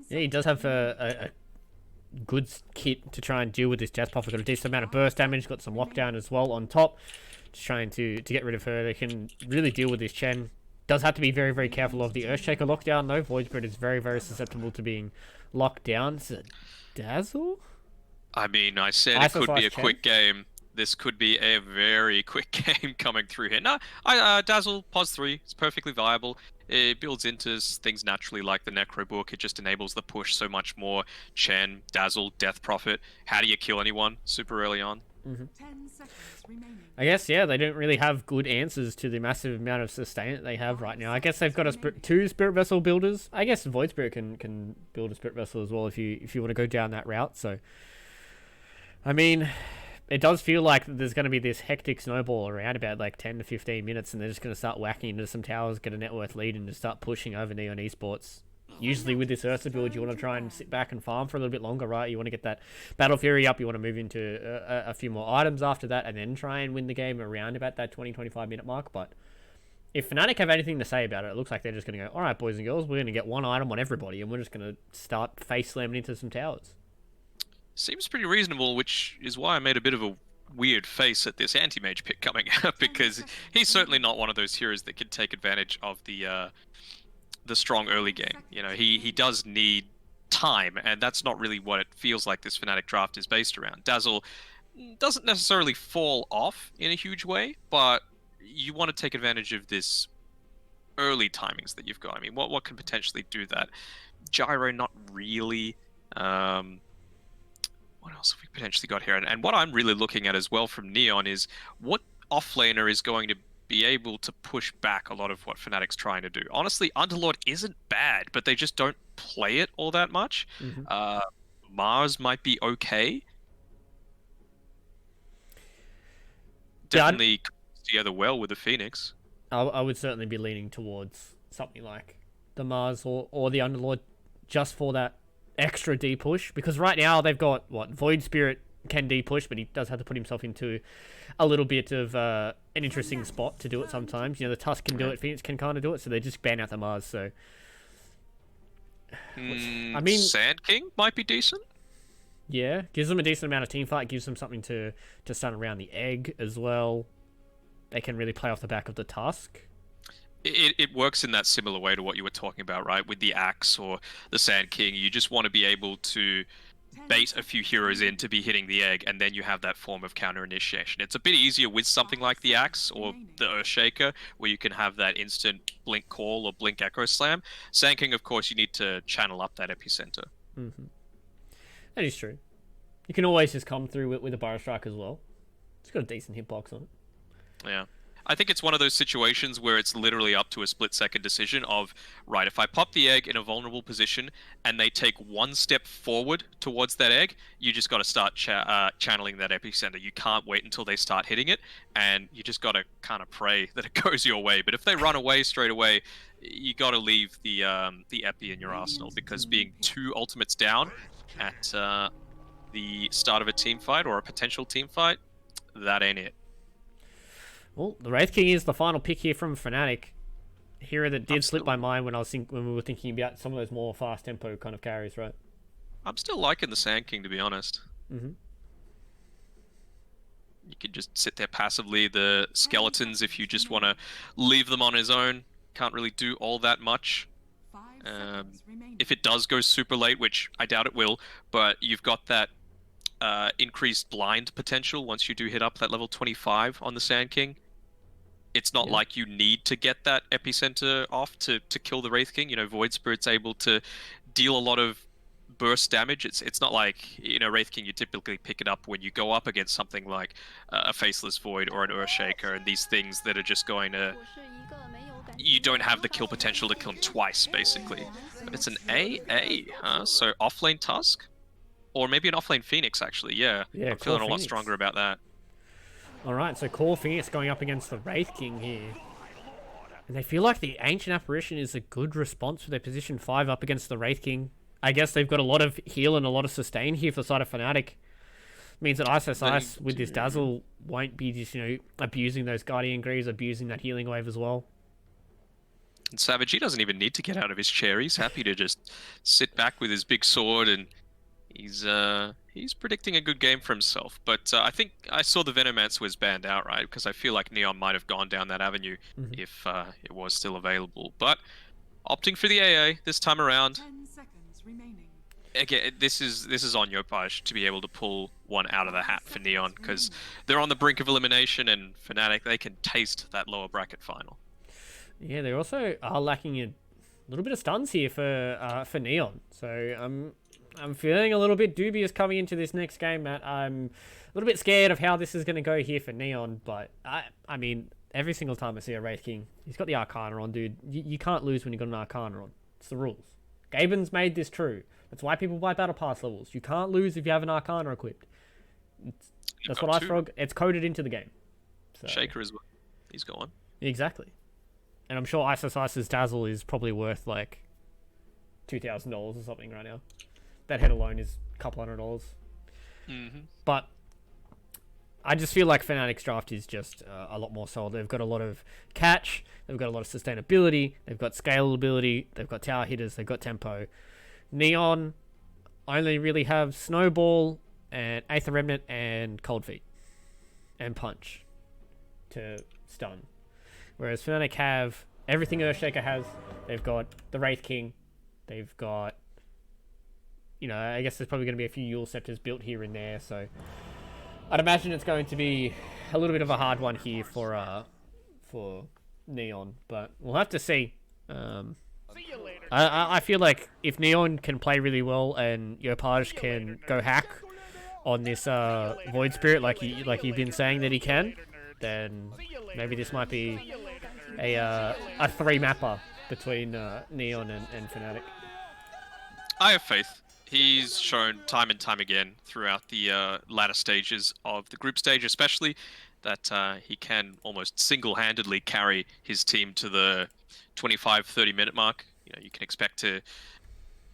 Yeah, he does have a good kit to try and deal with this Jazz Puffer. Got a decent amount of burst damage, got some lockdown as well on top. Just trying to get rid of her. They can really deal with this Chen. Does have to be very, very careful of the Earthshaker lockdown though. Void Spirit is very, very susceptible to being locked down. Is it Dazzle? I mean, I said it could be a quick game. This could be a very quick game coming through here. No, Dazzle, pos 3, it's perfectly viable. It builds into things naturally like the Necro Book. It just enables the push so much more. Chen, Dazzle, Death Prophet. How do you kill anyone super early on? I guess, yeah, they don't really have good answers to the massive amount of sustain that they have right now. I guess they've got two Spirit Vessel builders. I guess Void Spirit can build a Spirit Vessel as well if you want to go down that route. So, I mean, it does feel like there's going to be this hectic snowball around about like 10 to 15 minutes, and they're just going to start whacking into some towers, get a net worth lead, and just start pushing over Neon Esports. Usually with this Ursa build, you want to try and sit back and farm for a little bit longer, right? You want to get that Battle Fury up, you want to move into a few more items after that, and then try and win the game around about that 20-25 minute mark. But if Fnatic have anything to say about it, it looks like they're just going to go, alright boys and girls, we're going to get one item on everybody, and we're just going to start face slamming into some towers. Seems pretty reasonable, which is why I made a bit of a weird face at this anti-mage pick coming out, because he's certainly not one of those heroes that can take advantage of the strong early game. You know, he does need time, and that's not really what it feels like this Fnatic draft is based around. Dazzle doesn't necessarily fall off in a huge way, but you want to take advantage of this early timings that you've got. I mean, what can potentially do that? Gyro, not really. What else have we potentially got here? And what I'm really looking at as well from Neon is what offlaner is going to be able to push back a lot of what Fnatic's trying to do. Honestly, Underlord isn't bad, but they just don't play it all that much. Mars might be okay. Definitely comes together well with the Phoenix. I would certainly be leaning towards something like the Mars or the Underlord just for that extra D push, because right now they've got Void Spirit can D push, but he does have to put himself into a little bit of an interesting spot to do it sometimes. You know, the Tusk can do it, Phoenix can kind of do it, so they just ban out the Mars. So I mean, Sand King might be decent. Yeah, gives them a decent amount of team fight, gives them something to stun around the egg as well. They can really play off the back of the Tusk. It works in that similar way to what you were talking about, right? With the Axe or the Sand King, you just want to be able to bait a few heroes in to be hitting the egg, and then you have that form of counter initiation. It's a bit easier with something like the Axe or the Earthshaker, where you can have that instant blink call or blink echo slam. Sand King, of course, you need to channel up that epicenter. That is true. You can always just come through with a Burrow Strike as well. It's got a decent hitbox on it. Yeah. I think it's one of those situations where it's literally up to a split-second decision of, right, if I pop the egg in a vulnerable position and they take one step forward towards that egg, you just got to start channeling that epicenter. You can't wait until they start hitting it, and you just got to kind of pray that it goes your way. But if they run away straight away, you got to leave the epi in your arsenal, because being 2 ultimates down at the start of a team fight or a potential team fight, that ain't it. Well, the Wraith King is the final pick here from Fnatic. Hero that did slip my mind when we were thinking about some of those more fast tempo kind of carries, right? I'm still liking the Sand King, to be honest. You can just sit there passively. The skeletons, if you just want to leave them on his own, can't really do all that much. If it does go super late, which I doubt it will, but you've got that increased blind potential once you do hit up that level 25 on the Sand King. It's not like you need to get that epicenter off to kill the Wraith King. You know, Void Spirit's able to deal a lot of burst damage. It's not like, you know, Wraith King, you typically pick it up when you go up against something like a Faceless Void or an Earthshaker, and these things that are just going to... You don't have the kill potential to kill him twice, basically. But it's an AA, huh? So offlane Tusk? Or maybe an offlane Phoenix, actually, yeah. I'm feeling a lot stronger about that. Alright, so Core Phoenix going up against the Wraith King here. And they feel like the Ancient Apparition is a good response for their position 5 up against the Wraith King. I guess they've got a lot of heal and a lot of sustain here for the side of Fnatic. Means that Ice with this Dazzle won't be just, you know, abusing those Guardian Greaves, abusing that healing wave as well. And Savage, he doesn't even need to get out of his chair. He's happy to just sit back with his big sword, and he's predicting a good game for himself. But I think I saw the Venomancer was banned outright because I feel like Neon might have gone down that avenue if it was still available. But opting for the AA this time around. 10 seconds remaining. Again, this is on Yopaj to be able to pull one out of the hat for Neon, because they're on the brink of elimination, and Fnatic, they can taste that lower bracket final. Yeah, they also are lacking a little bit of stuns here for Neon. So I'm feeling a little bit dubious coming into this next game, Matt. I'm a little bit scared of how this is going to go here for Neon, but I mean, every single time I see a Wraith King, he's got the Arcana on, dude. You can't lose when you've got an Arcana on. It's the rules. Gaben's made this true. That's why people buy Battle Pass levels. You can't lose if you have an Arcana equipped. That's what iFrog, it's coded into the game. So. Shaker as well. He's gone. Exactly. And I'm sure Ice's Dazzle is probably worth like $2,000 or something right now. That head alone is a couple $100. But I just feel like Fnatic's draft is just a lot more solid. They've got a lot of catch, they've got a lot of sustainability, they've got scalability, they've got tower hitters, they've got tempo. Neon only really have Snowball and Aether Remnant and Cold Feet and Punch to stun. Whereas Fnatic have everything Earthshaker has. They've got the Wraith King, they've got, you know, I guess there's probably going to be a few Yule Scepters built here and there, so I'd imagine it's going to be a little bit of a hard one here for Neon, but we'll have to see. I feel like if Neon can play really well and Yopaj can go hack on this Void Spirit like you've been saying that he can, then maybe this might be a 3-mapper between Neon and Fnatic. I have faith. He's shown time and time again throughout the latter stages of the group stage, especially, that he can almost single-handedly carry his team to the 25-30 minute mark. You know, you can expect to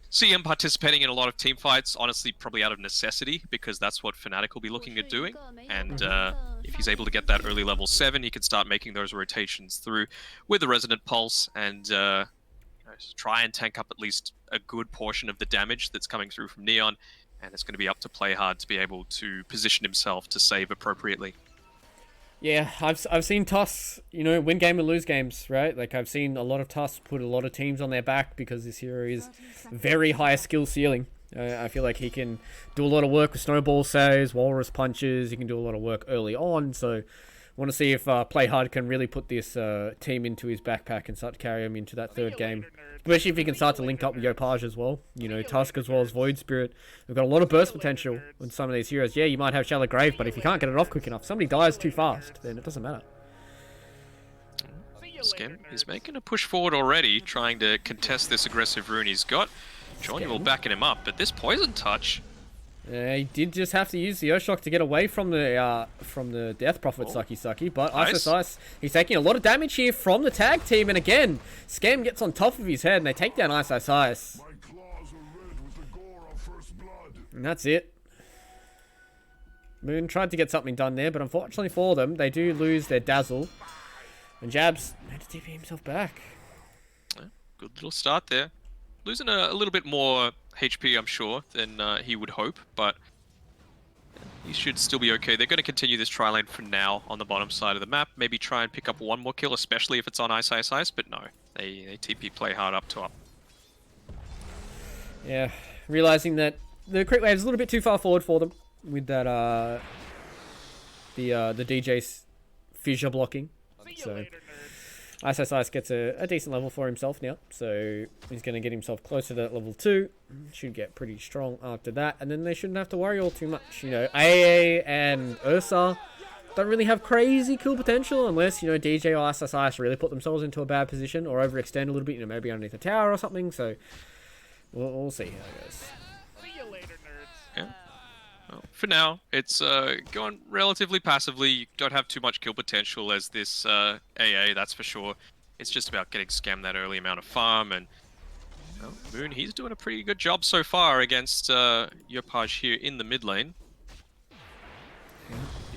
see him participating in a lot of team fights, honestly, probably out of necessity, because that's what Fnatic will be looking at doing. And if he's able to get that early level 7, he can start making those rotations through with the Resonant Pulse and try and tank up at least a good portion of the damage that's coming through from Neon, and it's going to be up to Play Hard to be able to position himself to save appropriately. Yeah, I've seen TUS, you know, win game and lose games, right? Like, I've seen a lot of TUS put a lot of teams on their back because this hero is very high skill ceiling. I feel like he can do a lot of work with Snowball saves, Walrus punches, he can do a lot of work early on, so want to see if Play Hard can really put this team into his backpack and start to carry him into that third game. Especially if he can start to link up with Yopaj as well. You know, Tusk as well as Void Spirit. They've got a lot of burst potential with some of these heroes. Yeah, you might have Shallow Grave, but if you can't get it off quick enough, somebody dies too fast, then it doesn't matter. Skem is making a push forward already, trying to contest this aggressive rune he's got. Johnny will backing him up, but this Poison Touch... he did just have to use the Earthshock to get away from the Death Prophet Sucky, but Nice. Ice, he's taking a lot of damage here from the tag team, and again, Scam gets on top of his head, and they take down Ice. And that's it. Moon tried to get something done there, but unfortunately for them, they do lose their Dazzle, and Jabs had to TP himself back. Good little start there. Losing a little bit more HP, I'm sure, than he would hope, but he should still be okay. They're going to continue this tri-lane for now on the bottom side of the map. Maybe try and pick up one more kill, especially if it's on Ice, but no. They TP Play Hard up to up. Yeah, realizing that the crit wave is a little bit too far forward for them with that the DJ's fissure blocking. So Ice gets a decent level for himself now, so he's going to get himself closer to that level 2. Should get pretty strong after that, and then they shouldn't have to worry all too much. You know, AA and Ursa don't really have crazy kill potential unless, you know, DJ or Ice really put themselves into a bad position or overextend a little bit, you know, maybe underneath a tower or something, so we'll see how it goes. Yeah. Well, for now, it's going relatively passively. You don't have too much kill potential as this AA, that's for sure. It's just about getting scammed that early amount of farm, and well, Moon, he's doing a pretty good job so far against Yopaj here in the mid lane.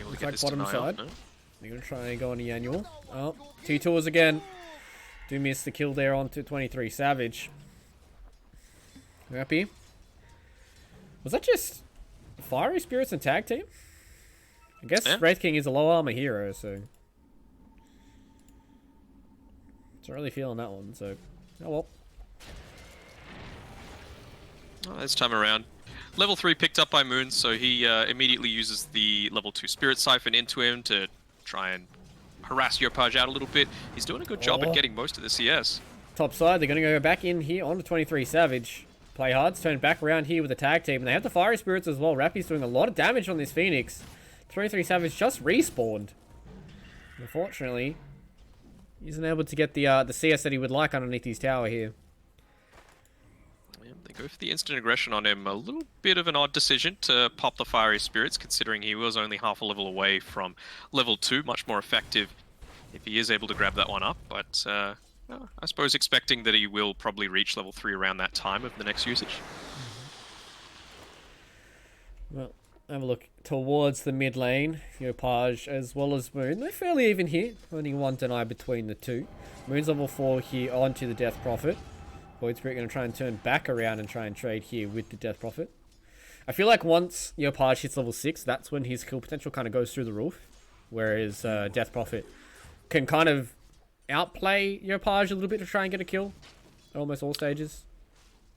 Looks like bottom side. They're going to try and go on the annual. Oh, T-Tours again. Do miss the kill there onto 23 Savage. We're happy. Was that just Fiery Spirits and Tag Team? I guess Wraith King is a low armor hero, so... Not really feeling that one, so... Oh well. Oh, this time around. Level 3 picked up by Moon, so he immediately uses the level 2 Spirit Siphon into him to try and harass Yopaj out a little bit. He's doing a good job at getting most of the CS. Top side, they're going to go back in here onto 23 Savage. Play hard, turn back around here with the tag team. And they have the Fiery Spirits as well. Rappy's doing a lot of damage on this Phoenix. 23 Savage just respawned. Unfortunately, he isn't able to get the CS that he would like underneath his tower here. Yeah, they go for the instant aggression on him. A little bit of an odd decision to pop the Fiery Spirits, considering he was only half a level away from level 2. Much more effective if he is able to grab that one up. But I suppose expecting that he will probably reach level 3 around that time of the next usage. Well, have a look towards the mid lane. Yopaj as well as Moon. They're fairly even here. Only one deny between the two. Moon's level 4 here onto the Death Prophet. Void Spirit going to try and turn back around and try and trade here with the Death Prophet. I feel like once Yopaj hits level 6, that's when his kill potential kind of goes through the roof. Whereas Death Prophet can kind of outplay Yopaj a little bit to try and get a kill at almost all stages.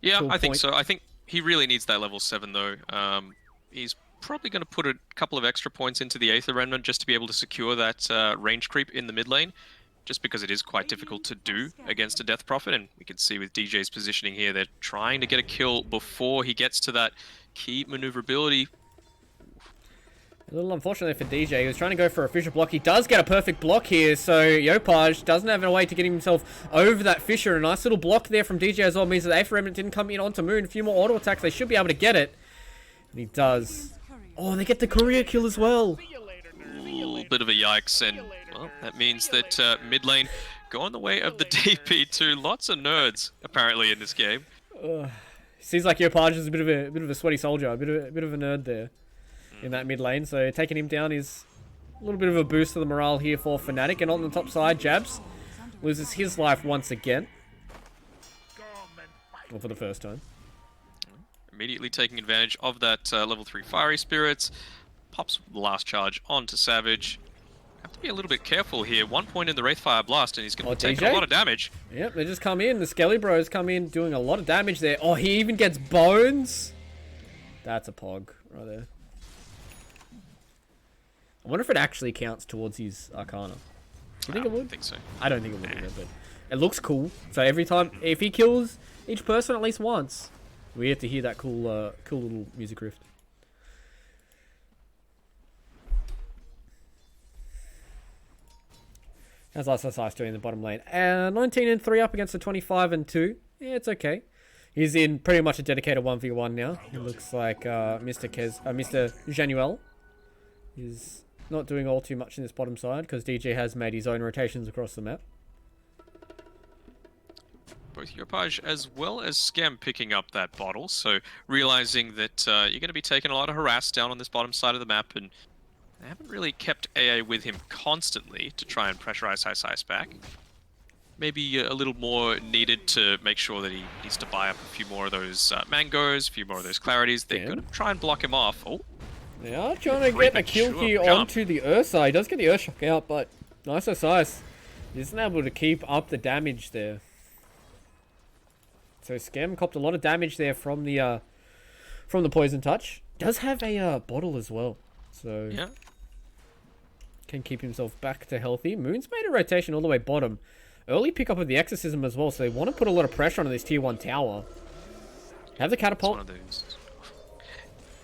Yeah, I think so. I think he really needs that level 7 though. He's probably going to put a couple of extra points into the Aether Remnant just to be able to secure that range creep in the mid lane, just because it is quite difficult to do against a Death Prophet. And we can see with DJ's positioning here, they're trying to get a kill before he gets to that key maneuverability. A little unfortunately for DJ. He was trying to go for a Fissure block. He does get a perfect block here, so Yopaj doesn't have a way to get himself over that Fissure. A nice little block there from DJ as well means that the Aether Remnant didn't come in onto Moon. A few more auto attacks. They should be able to get it. And he does. Oh, they get the courier kill as well. A little bit of a yikes, and well, that means that mid lane going the way of the DP2. Lots of nerds apparently in this game. Seems like Yopaj is a bit of a sweaty soldier, a bit of a nerd there in that mid lane. So taking him down is a little bit of a boost to the morale here for Fnatic. And on the top side, Jabs loses his life once again, or for the first time. Immediately taking advantage of that level 3 Fiery Spirits. Pops the last charge onto Savage. Have to be a little bit careful here. 1 point in the Wraithfire Blast and he's going to take a lot of damage. Yep, they just come in. The Skelly Bros come in doing a lot of damage there. Oh, he even gets bones. That's a pog right there. I wonder if it actually counts towards his Arcana. Do you think it would? I think so. I don't think it would either, but it looks cool. So every time, if he kills each person at least once, we have to hear that cool, cool little music riff. How's Ice doing in the bottom lane? 19 and 3 up against the 25 and 2. Yeah, it's okay. He's in pretty much a dedicated 1v1 now. It looks like Mr. Januel is not doing all too much in this bottom side because DJ has made his own rotations across the map. Both Yopaj as well as Scam picking up that bottle, so realizing that you're going to be taking a lot of harass down on this bottom side of the map, and they haven't really kept AA with him constantly to try and pressurize Ice back. Maybe a little more needed to make sure that he needs to buy up a few more of those mangoes, a few more of those clarities. They're going to try and block him off. Oh, they are trying to get a kill here onto the Ursa. He does get the Urshock out, but nice Ice. He isn't able to keep up the damage there. So Scam copped a lot of damage there from the poison touch. Does have a bottle as well, so yeah, can keep himself back to healthy. Moon's made a rotation all the way bottom. Early pickup of the Exorcism as well, so they want to put a lot of pressure on this tier 1 tower. Have the catapult.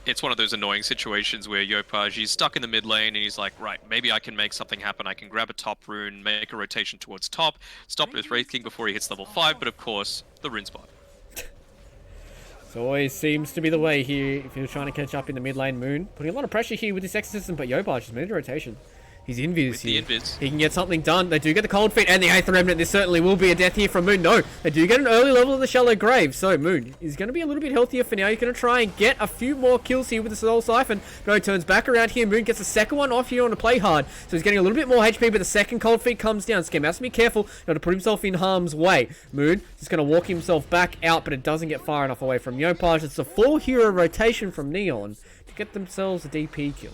It's one of those annoying situations where Yopaj, he's stuck in the mid lane and he's like, right, maybe I can make something happen. I can grab a top rune, make a rotation towards top, stop with Wraith King before he hits level 5, but of course, the rune spot. So always seems to be the way here if you're trying to catch up in the mid lane. Moon putting a lot of pressure here with this Exorcism, but Yopaj has made a rotation. He's invis with here. the invis. He can get something done. They do get the cold feet and the Aether Remnant. This certainly will be a death here from Moon. No, they do get an early level of the Shallow Grave. So Moon is going to be a little bit healthier for now. He's going to try and get a few more kills here with the Soul Siphon. No, he turns back around here. Moon gets a second one off here on a play hard. So he's getting a little bit more HP, but the second cold feet comes down. Scam has to be careful not to put himself in harm's way. Moon is going to walk himself back out, but it doesn't get far enough away from Yopaj. It's a full hero rotation from Neon to get themselves a DP kill.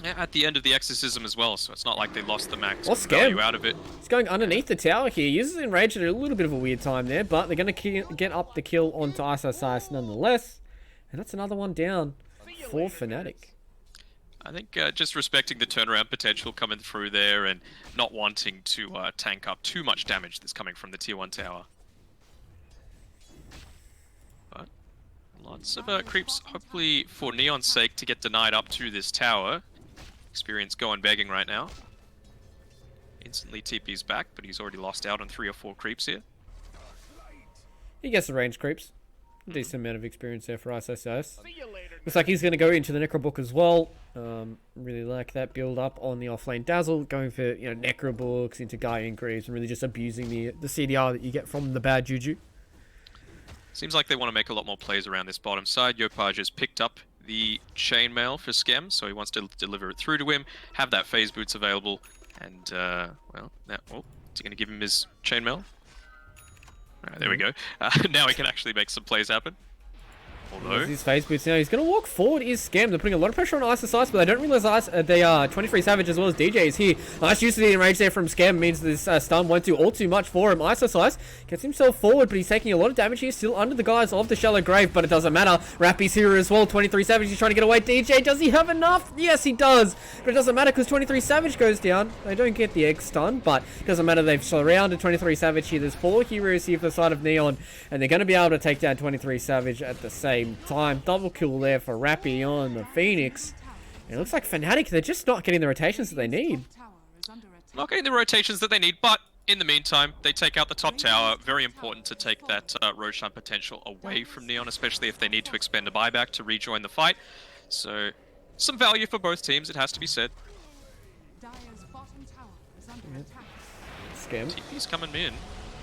Yeah, at the end of the exorcism as well, so it's not like they lost the max What's value out of it. He's going underneath the tower here. He uses Enrage at a little bit of a weird time there, but they're going to get up the kill onto Ice nonetheless. And that's another one down for Fnatic. I think just respecting the turnaround potential coming through there and not wanting to tank up too much damage that's coming from the tier 1 tower. But lots of creeps, hopefully for Neon's sake, to get denied up to this tower. Experience going begging right now. Instantly TP's back, but he's already lost out on 3 or 4 creeps here. He gets the range creeps. Decent amount of experience there for Ice. Looks like he's going to go into the Necrobook as well. Really like that build up on the offlane Dazzle, going for Necrobooks into Guardian Greaves and really just abusing the CDR that you get from the bad Juju. Seems like they want to make a lot more plays around this bottom side. Yopaj has picked up the chainmail for Skem, so he wants to deliver it through to him, have that phase boots available, and well, now, is he going to give him his chainmail? Alright, there we go. Now he can actually make some plays happen. Although his phase boots now, he's going to walk forward. Is Scam. They're putting a lot of pressure on Ice's Ice, but they don't realize they are 23 Savage as well as DJ is here. Nice use of the enrage there from Scam means this stun won't do all too much for him. Ice gets himself forward, but he's taking a lot of damage here, still under the guise of the Shallow Grave, but it doesn't matter. Rappy's here as well. 23 Savage, he's trying to get away. DJ, does he have enough? Yes, he does, but it doesn't matter because 23 Savage goes down. They don't get the egg stun, but it doesn't matter. They've surrounded 23 Savage here. There's 4 heroes here for the side of Neon, and they're going to be able to take down 23 Savage at the same time. Double kill there for Rappy on the Phoenix. And it looks like Fnatic, they're just not getting the rotations that they need. Not getting the rotations that they need, but in the meantime, they take out the top tower. Very important to take that Roshan potential away from Neon, especially if they need to expend a buyback to rejoin the fight. So, some value for both teams, it has to be said. Scam. TP's coming in.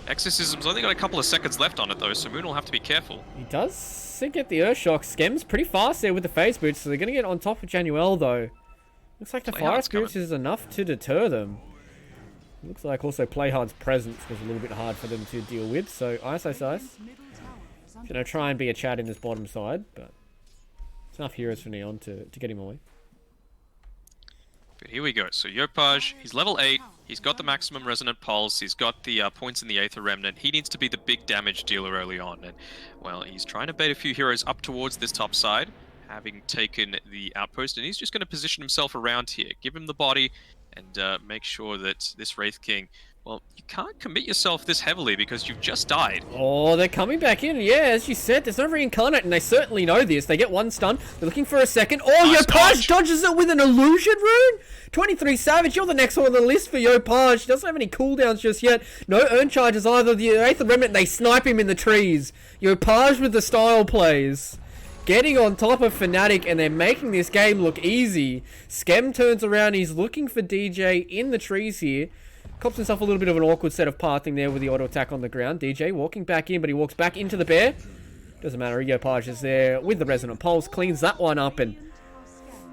Exorcism's only got a couple of seconds left on it though, so Moon will have to be careful. He does get the Earthshock. Skem's pretty fast there with the phase boots, so they're going to get on top of Januel though. Looks like the Fire Spirits is enough to deter them. Looks like also Playhard's presence was a little bit hard for them to deal with, so Ice. Gonna try and be a Chad in this bottom side, but it's enough heroes for Neon to get him away. But here we go. So Yopaj, he's level 8. He's got the maximum resonant pulse. He's got the points in the Aether Remnant. He needs to be the big damage dealer early on. And, well, he's trying to bait a few heroes up towards this top side, having taken the outpost. And he's just going to position himself around here. Give him the body and make sure that this Wraith King... Well, you can't commit yourself this heavily because you've just died. Oh, they're coming back in. Yeah, as you said, there's no reincarnate, and they certainly know this. They get one stun. They're looking for a second. Oh, Yopaj dodges it with an illusion rune. 23 Savage, you're the next one on the list for Yopaj. He doesn't have any cooldowns just yet. No urn charges either. The Aether Remnant, they snipe him in the trees. Yopaj with the style plays. Getting on top of Fnatic, and they're making this game look easy. Skem turns around. He's looking for DJ in the trees here. Cops himself a little bit of an awkward set of pathing there with the auto attack on the ground. DJ walking back in, but he walks back into the bear. Doesn't matter, Yopaj is there with the resonant pulse, cleans that one up, and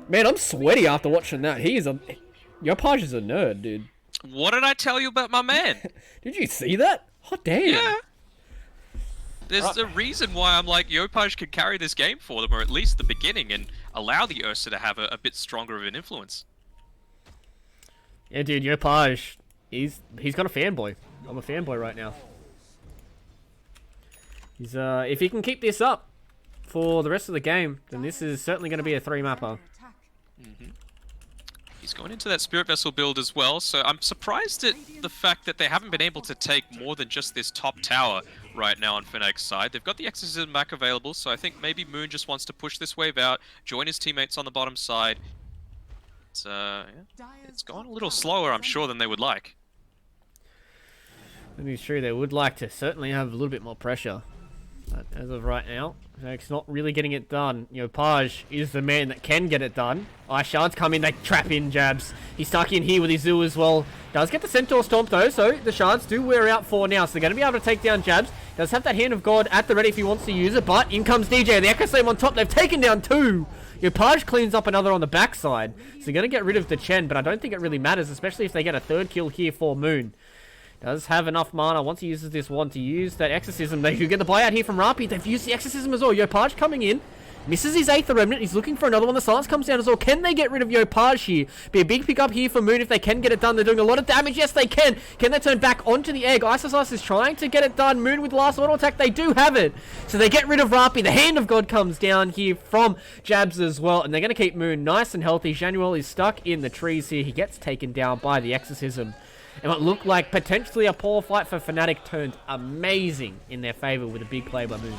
man, I'm sweaty after watching that. Yopaj is a nerd, dude. What did I tell you about my man? Did you see that? Hot damn. Yeah. There's a reason why I'm like, Yopaj could carry this game for them, or at least the beginning, and allow the Ursa to have a bit stronger of an influence. Yeah, dude, Yopaj. He's got a fanboy. I'm a fanboy right now. He's if he can keep this up for the rest of the game, then this is certainly going to be a 3-mapper. He's going into that Spirit Vessel build as well, so I'm surprised at the fact that they haven't been able to take more than just this top tower right now on Fnatic's side. They've got the Exorcism back available, so I think maybe Moon just wants to push this wave out, join his teammates on the bottom side. Yeah, it's gone a little slower, I'm sure, than they would like. Let me be true, they would like to certainly have a little bit more pressure. But as of right now, Fnatic's not really getting it done. You know, Paj is the man that can get it done. Ice Shards come in, they trap in Jabs. He's stuck in here with his Zoo as well. Does get the Centaur Stomp though, so the Shards do wear out 4 now. So they're going to be able to take down Jabs. Does have that Hand of God at the ready if he wants to use it, but in comes DJ. The Echo Slam on top, they've taken down 2. Your Paj cleans up another on the backside. So they're going to get rid of the Chen, but I don't think it really matters, especially if they get a 3rd kill here for Moon. Does have enough mana once he uses this one to use that Exorcism. They could get the buyout here from Rapi. They've used the Exorcism as well. Yopaj coming in. Misses his 8th Remnant. He's looking for another one. The silence comes down as well. Can they get rid of Yopaj here? Be a big pickup here for Moon if they can get it done. They're doing a lot of damage. Yes, they can. Can they turn back onto the egg? Ice is trying to get it done. Moon with last auto attack. They do have it. So they get rid of Rapi. The Hand of God comes down here from Jabs as well. And they're going to keep Moon nice and healthy. Januel is stuck in the trees here. He gets taken down by the Exorcism. And what looked like potentially a poor fight for Fnatic turned amazing in their favor with a big play by Moon.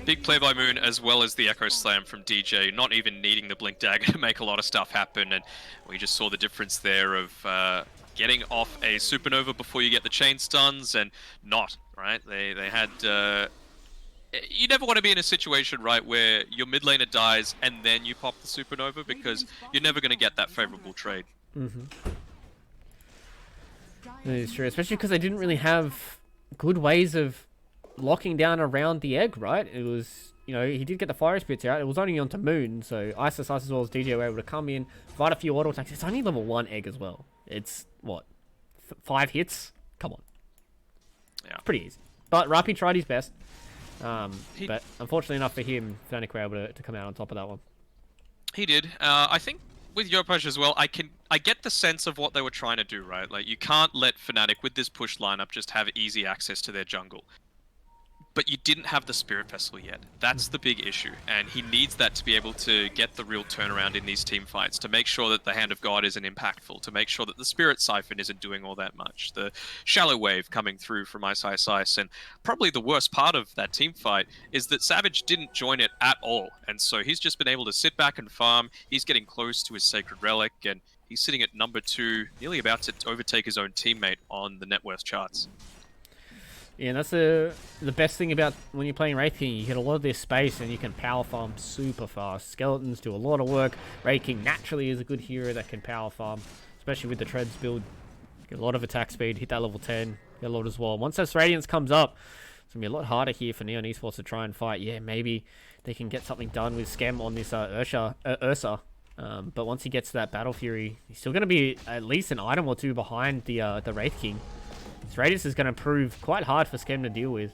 Big play by Moon, as well as the Echo Slam from DJ, not even needing the Blink Dagger to make a lot of stuff happen. And we just saw the difference there of getting off a Supernova before you get the chain stuns and not, right? They had... you never want to be in a situation, right, where your mid laner dies and then you pop the Supernova, because you're never going to get that favorable trade. That is true, especially because they didn't really have good ways of locking down around the egg, right? It was, you know, he did get the fire spits out. It was only onto Moon, so Ice as well as DJ were able to come in, provide a few auto attacks. It's only level 1 egg as well. It's, what, 5 hits? Come on. Yeah. Pretty easy. But Rapi tried his best. But unfortunately enough for him, Fnatic were able to come out on top of that one. He did. I think with Yopaj as well, I get the sense of what they were trying to do, right? Like, you can't let Fnatic with this push lineup just have easy access to their jungle. But you didn't have the Spirit Vessel yet. That's the big issue, and he needs that to be able to get the real turnaround in these team fights, to make sure that the Hand of God isn't impactful, to make sure that the Spirit Siphon isn't doing all that much, the Shallow Wave coming through from Ice, and probably the worst part of that team fight is that Savage didn't join it at all, and so he's just been able to sit back and farm. He's getting close to his Sacred Relic, and he's sitting at number 2, nearly about to overtake his own teammate on the net worth charts. Yeah, and that's the best thing about when you're playing Wraith King. You get a lot of this space and you can power farm super fast. Skeletons do a lot of work. Wraith King naturally is a good hero that can power farm, especially with the Treads build. Get a lot of attack speed, hit that level 10, get a lot as well. Once this Radiance comes up, it's going to be a lot harder here for Neon Esports to try and fight. Yeah, maybe they can get something done with Schem on this Ursa. But once he gets to that Battle Fury, he's still going to be at least an item or 2 behind the Wraith King. This Radius is going to prove quite hard for Schem to deal with.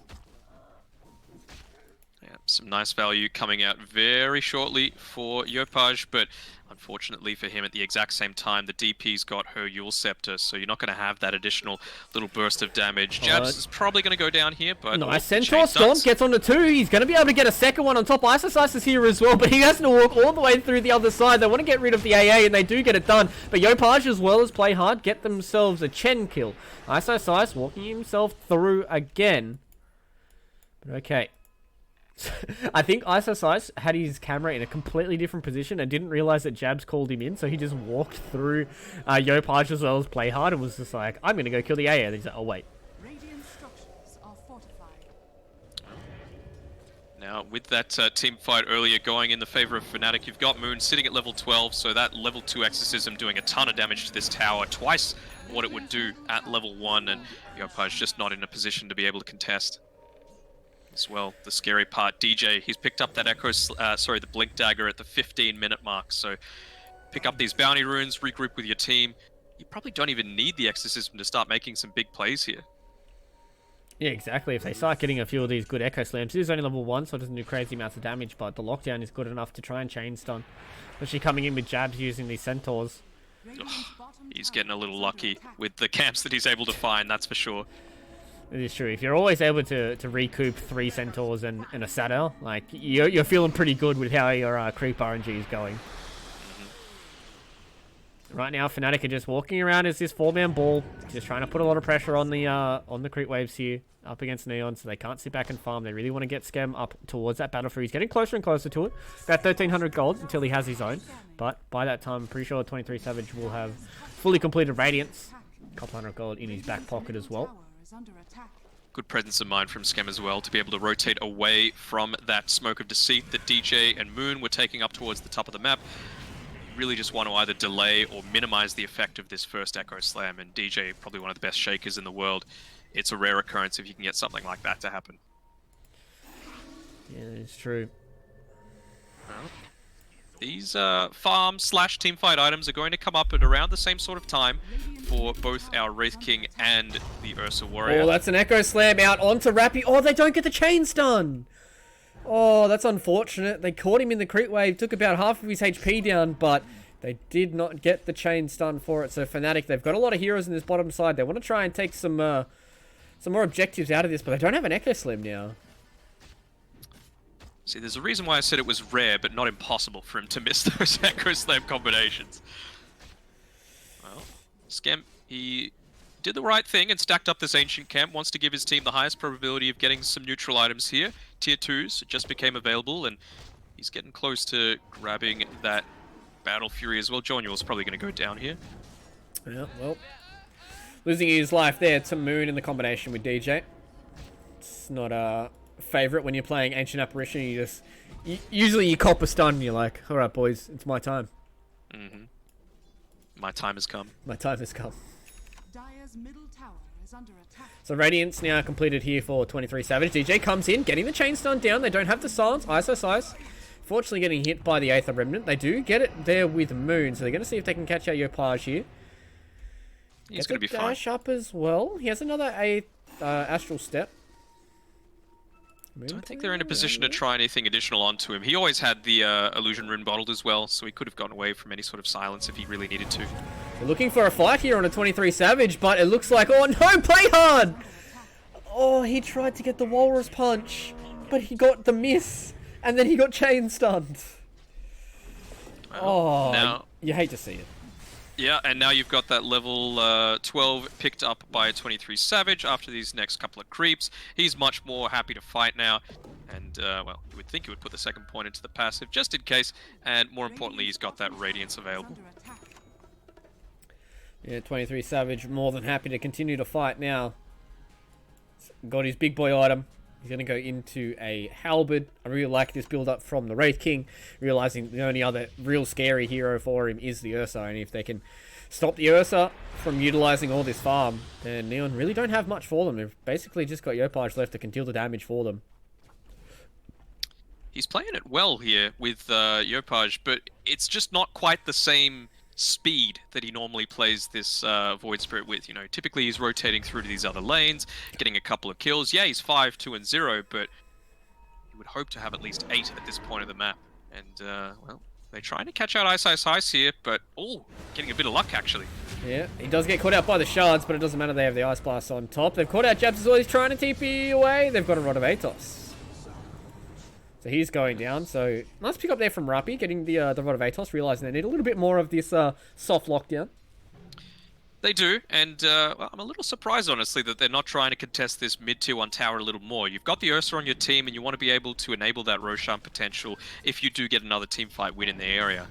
Yeah, some nice value coming out very shortly for Yopaj, but unfortunately for him, at the exact same time, the DP's got her Yule Scepter, so you're not going to have that additional little burst of damage. Jabs is probably going to go down here, but... Nice Centaur Stomp gets onto 2. He's going to be able to get a second one on top. Ice is here as well, but he has to walk all the way through the other side. They want to get rid of the AA, and they do get it done. But Yopaj, as well as play hard, get themselves a Chen kill. Ice walking himself through again. But okay. I think Ice had his camera in a completely different position and didn't realize that Jabs called him in, so he just walked through Yopaj as well as play hard and was just like, I'm going to go kill the AA. And he's like, oh wait. Now, with that team fight earlier going in the favor of Fnatic, you've got Moon sitting at level 12, so that level 2 Exorcism doing a ton of damage to this tower, twice what it would do at level 1, and Yopaj just not in a position to be able to contest. As well, the scary part, DJ, he's picked up that the Blink Dagger at the 15-minute mark, so pick up these bounty runes, regroup with your team. You probably don't even need the Exorcism to start making some big plays here. Yeah, exactly. If they start getting a few of these good Echo Slams, it is only level 1, so it doesn't do crazy amounts of damage, but the lockdown is good enough to try and chain stun. Especially coming in with Jabs using these Centaurs. Ugh, he's getting a little lucky with the camps that he's able to find, that's for sure. It is true. If you're always able to recoup 3 Centaurs and a Satyr, like, you're feeling pretty good with how your creep RNG is going. Right now, Fnatic are just walking around as this 4-man ball, just trying to put a lot of pressure on the creep waves here, up against Neon, so they can't sit back and farm. They really want to get Schem up towards that battle free. He's getting closer and closer to it. About 1,300 gold until he has his own, but by that time, I'm pretty sure 23 Savage will have fully completed Radiance. A couple hundred gold in his back pocket as well. good presence of mind from Skem as well to be able to rotate away from that smoke of deceit that DJ and Moon were taking up towards the top of the map. You really just want to either delay or minimize the effect of this first Echo Slam, and DJ, probably one of the best shakers in the world. It's a rare occurrence if you can get something like that to happen. Yeah, it's true. Well, these farm/teamfight items are going to come up at around the same sort of time for both our Wraith King and the Ursa Warrior. Oh, that's an Echo Slam out onto Rappy. Oh, they don't get the chain stun. Oh, that's unfortunate. They caught him in the crit wave, took about half of his HP down, but they did not get the chain stun for it. So Fnatic, they've got a lot of heroes in this bottom side. They want to try and take some more objectives out of this, but they don't have an Echo Slam now. See, there's a reason why I said it was rare, but not impossible for him to miss those Echo Slam combinations. Well, Skem, he did the right thing and stacked up this Ancient Camp, wants to give his team the highest probability of getting some neutral items here. Tier 2s just became available, and he's getting close to grabbing that Battle Fury as well. Jonuel's probably going to go down here. Yeah, well, losing his life there to Moon in the combination with DJ. It's not a favorite when you're playing Ancient Apparition. Usually you cop a stun and you're like, all right, boys, it's my time. My time has come. My time has come. Dire's middle tower is under attack. So Radiant's now completed here for 23 Savage. DJ comes in, getting the chain stun down. They don't have the silence. Ice. Fortunately getting hit by the Aether Remnant. They do get it there with Moon, so they're going to see if they can catch out Yopaj here. He's going to be fine. Dash up as well. He has another Astral Step. I don't think they're in a position to try anything additional onto him. He always had the Illusion Rune bottled as well, so he could have gotten away from any sort of silence if he really needed to. They're looking for a fight here on a 23 Savage, but it looks like... Oh, no! Play hard! Oh, he tried to get the Walrus Punch, but he got the miss, and then he got chain stunned. Well, now, you hate to see it. Yeah, and now you've got that level 12 picked up by 23 Savage after these next couple of creeps. He's much more happy to fight now, and, well, you would think he would put the second point into the passive just in case, and more importantly, he's got that Radiance available. Yeah, 23 Savage more than happy to continue to fight now. Got his big boy item. He's going to go into a Halberd. I really like this build-up from the Wraith King, realizing the only other real scary hero for him is the Ursa, and if they can stop the Ursa from utilizing all this farm, then Neon really don't have much for them. They've basically just got Yopaj left that can deal the damage for them. He's playing it well here with Yopaj, but it's just not quite the same speed that he normally plays this Void Spirit with. You know, typically he's rotating through to these other lanes, getting a couple of kills. Yeah, he's 5, 2, and 0, but you would hope to have at least 8 at this point of the map. And, well, they're trying to catch out Ice here, but, oh, getting a bit of luck, actually. Yeah, he does get caught out by the shards, but it doesn't matter. They have the Ice Blast on top. They've caught out Jabs as well. He's trying to TP away. They've got a Rod of Atos. So he's going down. So nice pick up there from Rappy, getting the Rod of Atos, realizing they need a little bit more of this soft lockdown. They do, and well, I'm a little surprised, honestly, that they're not trying to contest this mid-tier 1 tower a little more. You've got the Ursa on your team, and you want to be able to enable that Roshan potential if you do get another teamfight win in the area.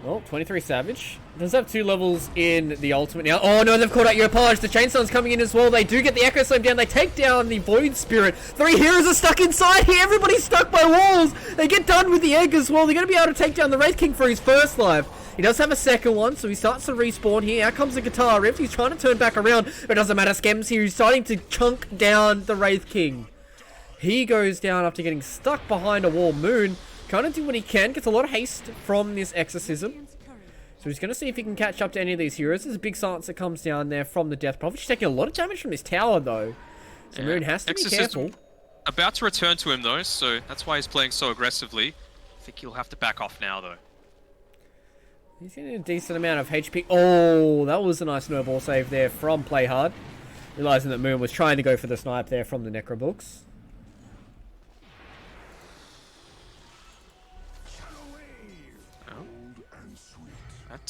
Well, 23 Savage does have 2 levels in the ultimate now. Oh no, they've caught out Yopaj. The Chainstorm's coming in as well. They do get the Echo Slam down. They take down the Void Spirit. 3 heroes are stuck inside here. Everybody's stuck by walls. They get done with the egg as well. They're going to be able to take down the Wraith King for his first life. He does have a second one, so he starts to respawn here. Out comes the Guitar Rift. He's trying to turn back around, but it doesn't matter. Skem's here. He's starting to chunk down the Wraith King. He goes down after getting stuck behind a wall. Moon trying to do what he can. Gets a lot of haste from this Exorcism. So he's going to see if he can catch up to any of these heroes. There's a big silence that comes down there from the Death Prophet. He's taking a lot of damage from this tower, though. So Moon has to be careful. About to return to him, though, so that's why he's playing so aggressively. I think he'll have to back off now, though. He's getting a decent amount of HP. Oh, that was a nice snowball save there from Playhard. Realizing that Moon was trying to go for the snipe there from the Necrobooks.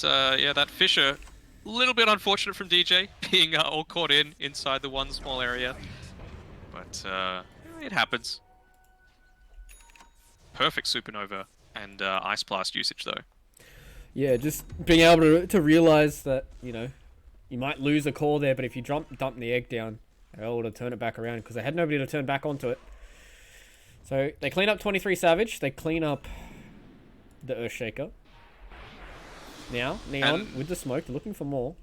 Yeah, that Fisher, a little bit unfortunate from DJ, being all caught inside the one small area. But it happens. Perfect Supernova and Ice Blast usage, though. Yeah, just being able to realize that, you know, you might lose a core there, but if you dump the egg down, They're able to turn it back around because they had nobody to turn back onto it. So they clean up 23 Savage. They clean up the Earthshaker. Now, Neon with the smoke, they're looking for more.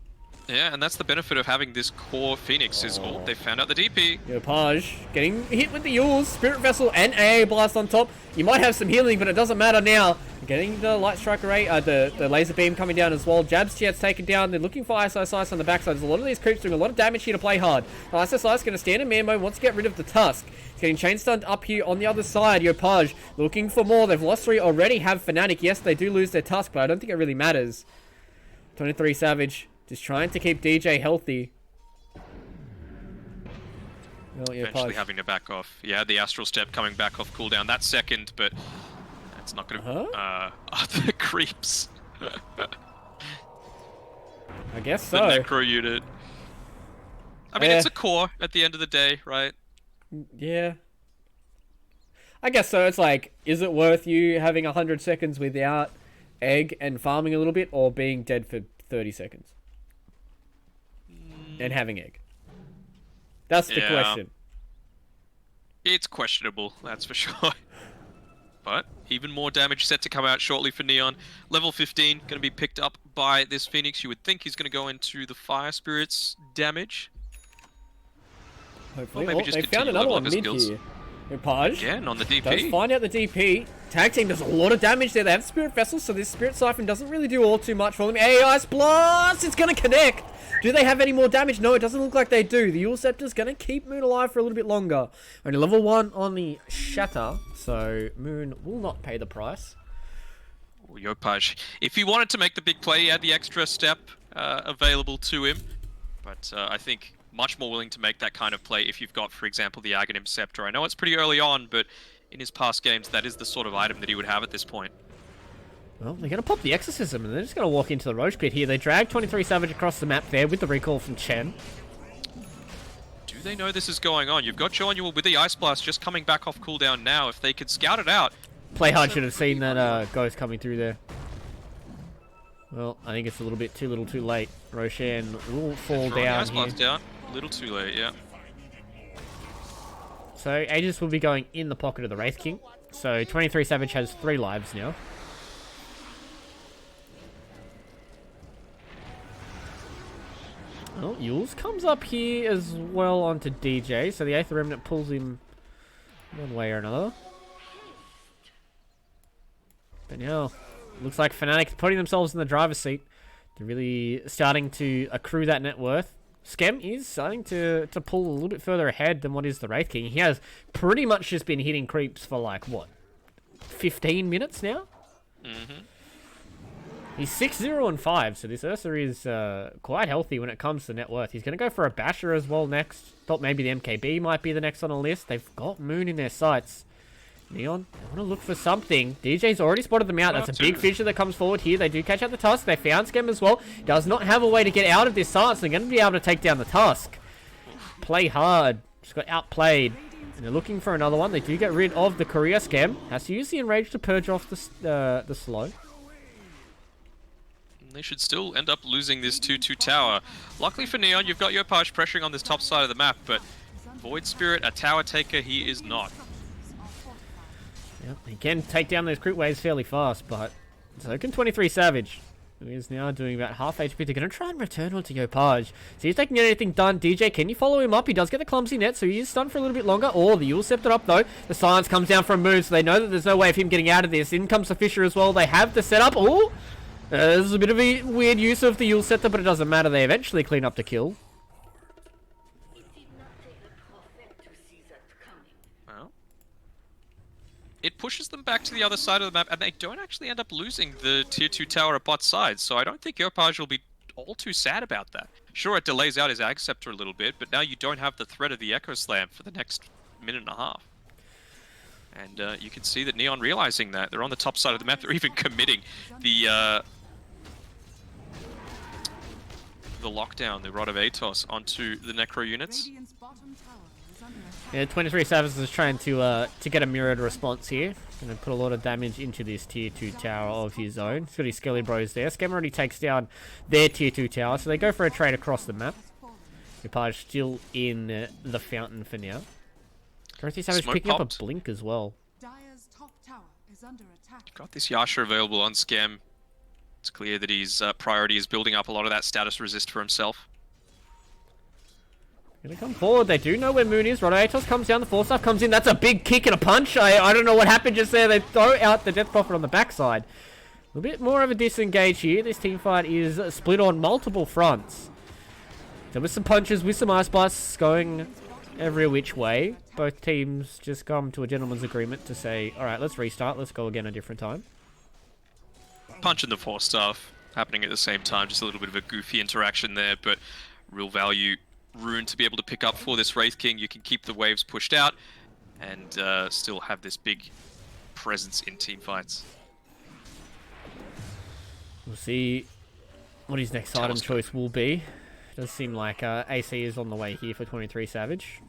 Yeah, and that's the benefit of having this core Phoenix is, oh, they found out the DP. Paj getting hit with the Yules, Spirit Vessel and AA Blast on top. You might have some healing, but it doesn't matter now. Getting the Light Strike Array, the Laser Beam coming down as well. Jab's Jet's taken down. They're looking for Ice on the backside. There's a lot of these creeps doing a lot of damage here to play hard. Ice is going to stand in man mode, wants to get rid of the Tusk. He's getting chain stunned up here on the other side. Paj looking for more. They've lost 3 already, have Fnatic. Yes, they do lose their Tusk, but I don't think it really matters. 23 Savage. Just trying to keep DJ healthy. Oh, Eventually having to back off. Yeah, the Astral Step coming back off cooldown. That's second, but it's not going to... the creeps. I guess so. The Necro unit. I mean, it's a core at the end of the day, right? Yeah. I guess so. It's like, is it worth you having 100 seconds without egg and farming a little bit, or being dead for 30 seconds? And having egg. That's the question. It's questionable, that's for sure. But even more damage set to come out shortly for Neon. Level 15 going to be picked up by this Phoenix. You would think he's going to go into the Fire Spirit's damage. Hopefully. Or maybe just they found another one mid here. Paj. Again on the DP. Does find out the DP. Tag team does a lot of damage there. They have Spirit Vessels, so this Spirit Siphon doesn't really do all too much for them. Ice Blast! It's going to connect! Do they have any more damage? No, it doesn't look like they do. The Yule Scepter's going to keep Moon alive for a little bit longer. Only level 1 on the Shatter, so Moon will not pay the price. Yopaj. If he wanted to make the big play, he had the extra step available to him. But I think much more willing to make that kind of play if you've got, for example, the Aghanim Scepter. I know it's pretty early on, but in his past games, that is the sort of item that he would have at this point. Well, they're going to pop the Exorcism, and they're just going to walk into the Roche Pit here. They drag 23 Savage across the map there with the recall from Chen. Do they know this is going on? You've got Jonuel with the Ice Blast just coming back off cooldown now. If they could scout it out... Play Hard should have seen that Ghost coming through there. Well, I think it's a little bit too little too late. Roshan will fall down Ice Blast down. A little too late, yeah. So Aegis will be going in the pocket of the Wraith King. So 23 Savage has 3 lives now. Oh, Yules comes up here as well onto DJ, so the Aether Remnant pulls him one way or another. But now, looks like Fnatic putting themselves in the driver's seat. They're really starting to accrue that net worth. Skem is starting to pull a little bit further ahead than what is the Wraith King. He has pretty much just been hitting creeps for like, what, 15 minutes now? Mm-hmm. He's 6-0-5, so this Ursa is quite healthy when it comes to net worth. He's going to go for a Basher as well next. Thought maybe the MKB might be the next on the list. They've got Moon in their sights. Neon, they want to look for something. DJ's already spotted them out. That's a big feature that comes forward here. They do catch out the Tusk. They found Skem as well. Does not have a way to get out of this silence. They're going to be able to take down the Tusk. Play hard. Just got outplayed. And they're looking for another one. They do get rid of the Korea Skem. Has to use the Enrage to purge off the slow. They should still end up losing this 2-2 tower. Luckily for Neon, you've got Yopaj pressuring on this top side of the map, but Void Spirit, a tower taker, he is not. Yep, he can take down those crit waves fairly fast, but so can 23 Savage, who is now doing about half HP. They're going to try and return onto Yopaj. So he's taking anything done. DJ, can you follow him up? He does get the clumsy net, so he is stunned for a little bit longer. Oh, the Yule Scepter up, though. The silence comes down from Moon, so they know that there's no way of him getting out of this. In comes the Fisher as well. They have the setup. Oh! This is a bit of a weird use of the Yule Scepter, but it doesn't matter. They eventually clean up the kill. Well, it pushes them back to the other side of the map, and they don't actually end up losing the tier 2 tower at bot side, so I don't think Yopaj will be all too sad about that. Sure, it delays out his Ag Scepter a little bit, but now you don't have the threat of the Echo Slam for the next minute and a half. And you can see that Neon realizing that. They're on the top side of the map. They're even committing the lockdown, the Rod of Atos, onto the Necro units. Yeah, 23 Savage is trying to get a mirrored response here. Going to put a lot of damage into this tier 2 tower of his own. He's got his Skelly Bros there. Skem already takes down their tier 2 tower, so they go for a trade across the map. Yopaj still in the fountain for now. Dorothy Savage Smoke picking popped. up a blink as well. Dire's top tower is under attack. Got this Yasha available on Scam. It's clear that his priority is building up a lot of that status resist for himself. Gonna come forward. They do know where Moon is. Rotoatos comes down. The Force Staff comes in. That's a big kick and a punch. I don't know what happened just there. They throw out the Death Prophet on the backside. A little bit more of a disengage here. This team fight is split on multiple fronts. So with some punches, with some ice blasts going every which way, both teams just come to a gentleman's agreement to say, alright, let's restart. Let's go again a different time. Punch and the Force Staff happening at the same time. Just a little bit of a goofy interaction there, but real value rune to be able to pick up for this Wraith King. You can keep the waves pushed out and still have this big presence in team fights. We'll see what his next item Telescope. choice will be. Does seem like AC is on the way here for 23 Savage.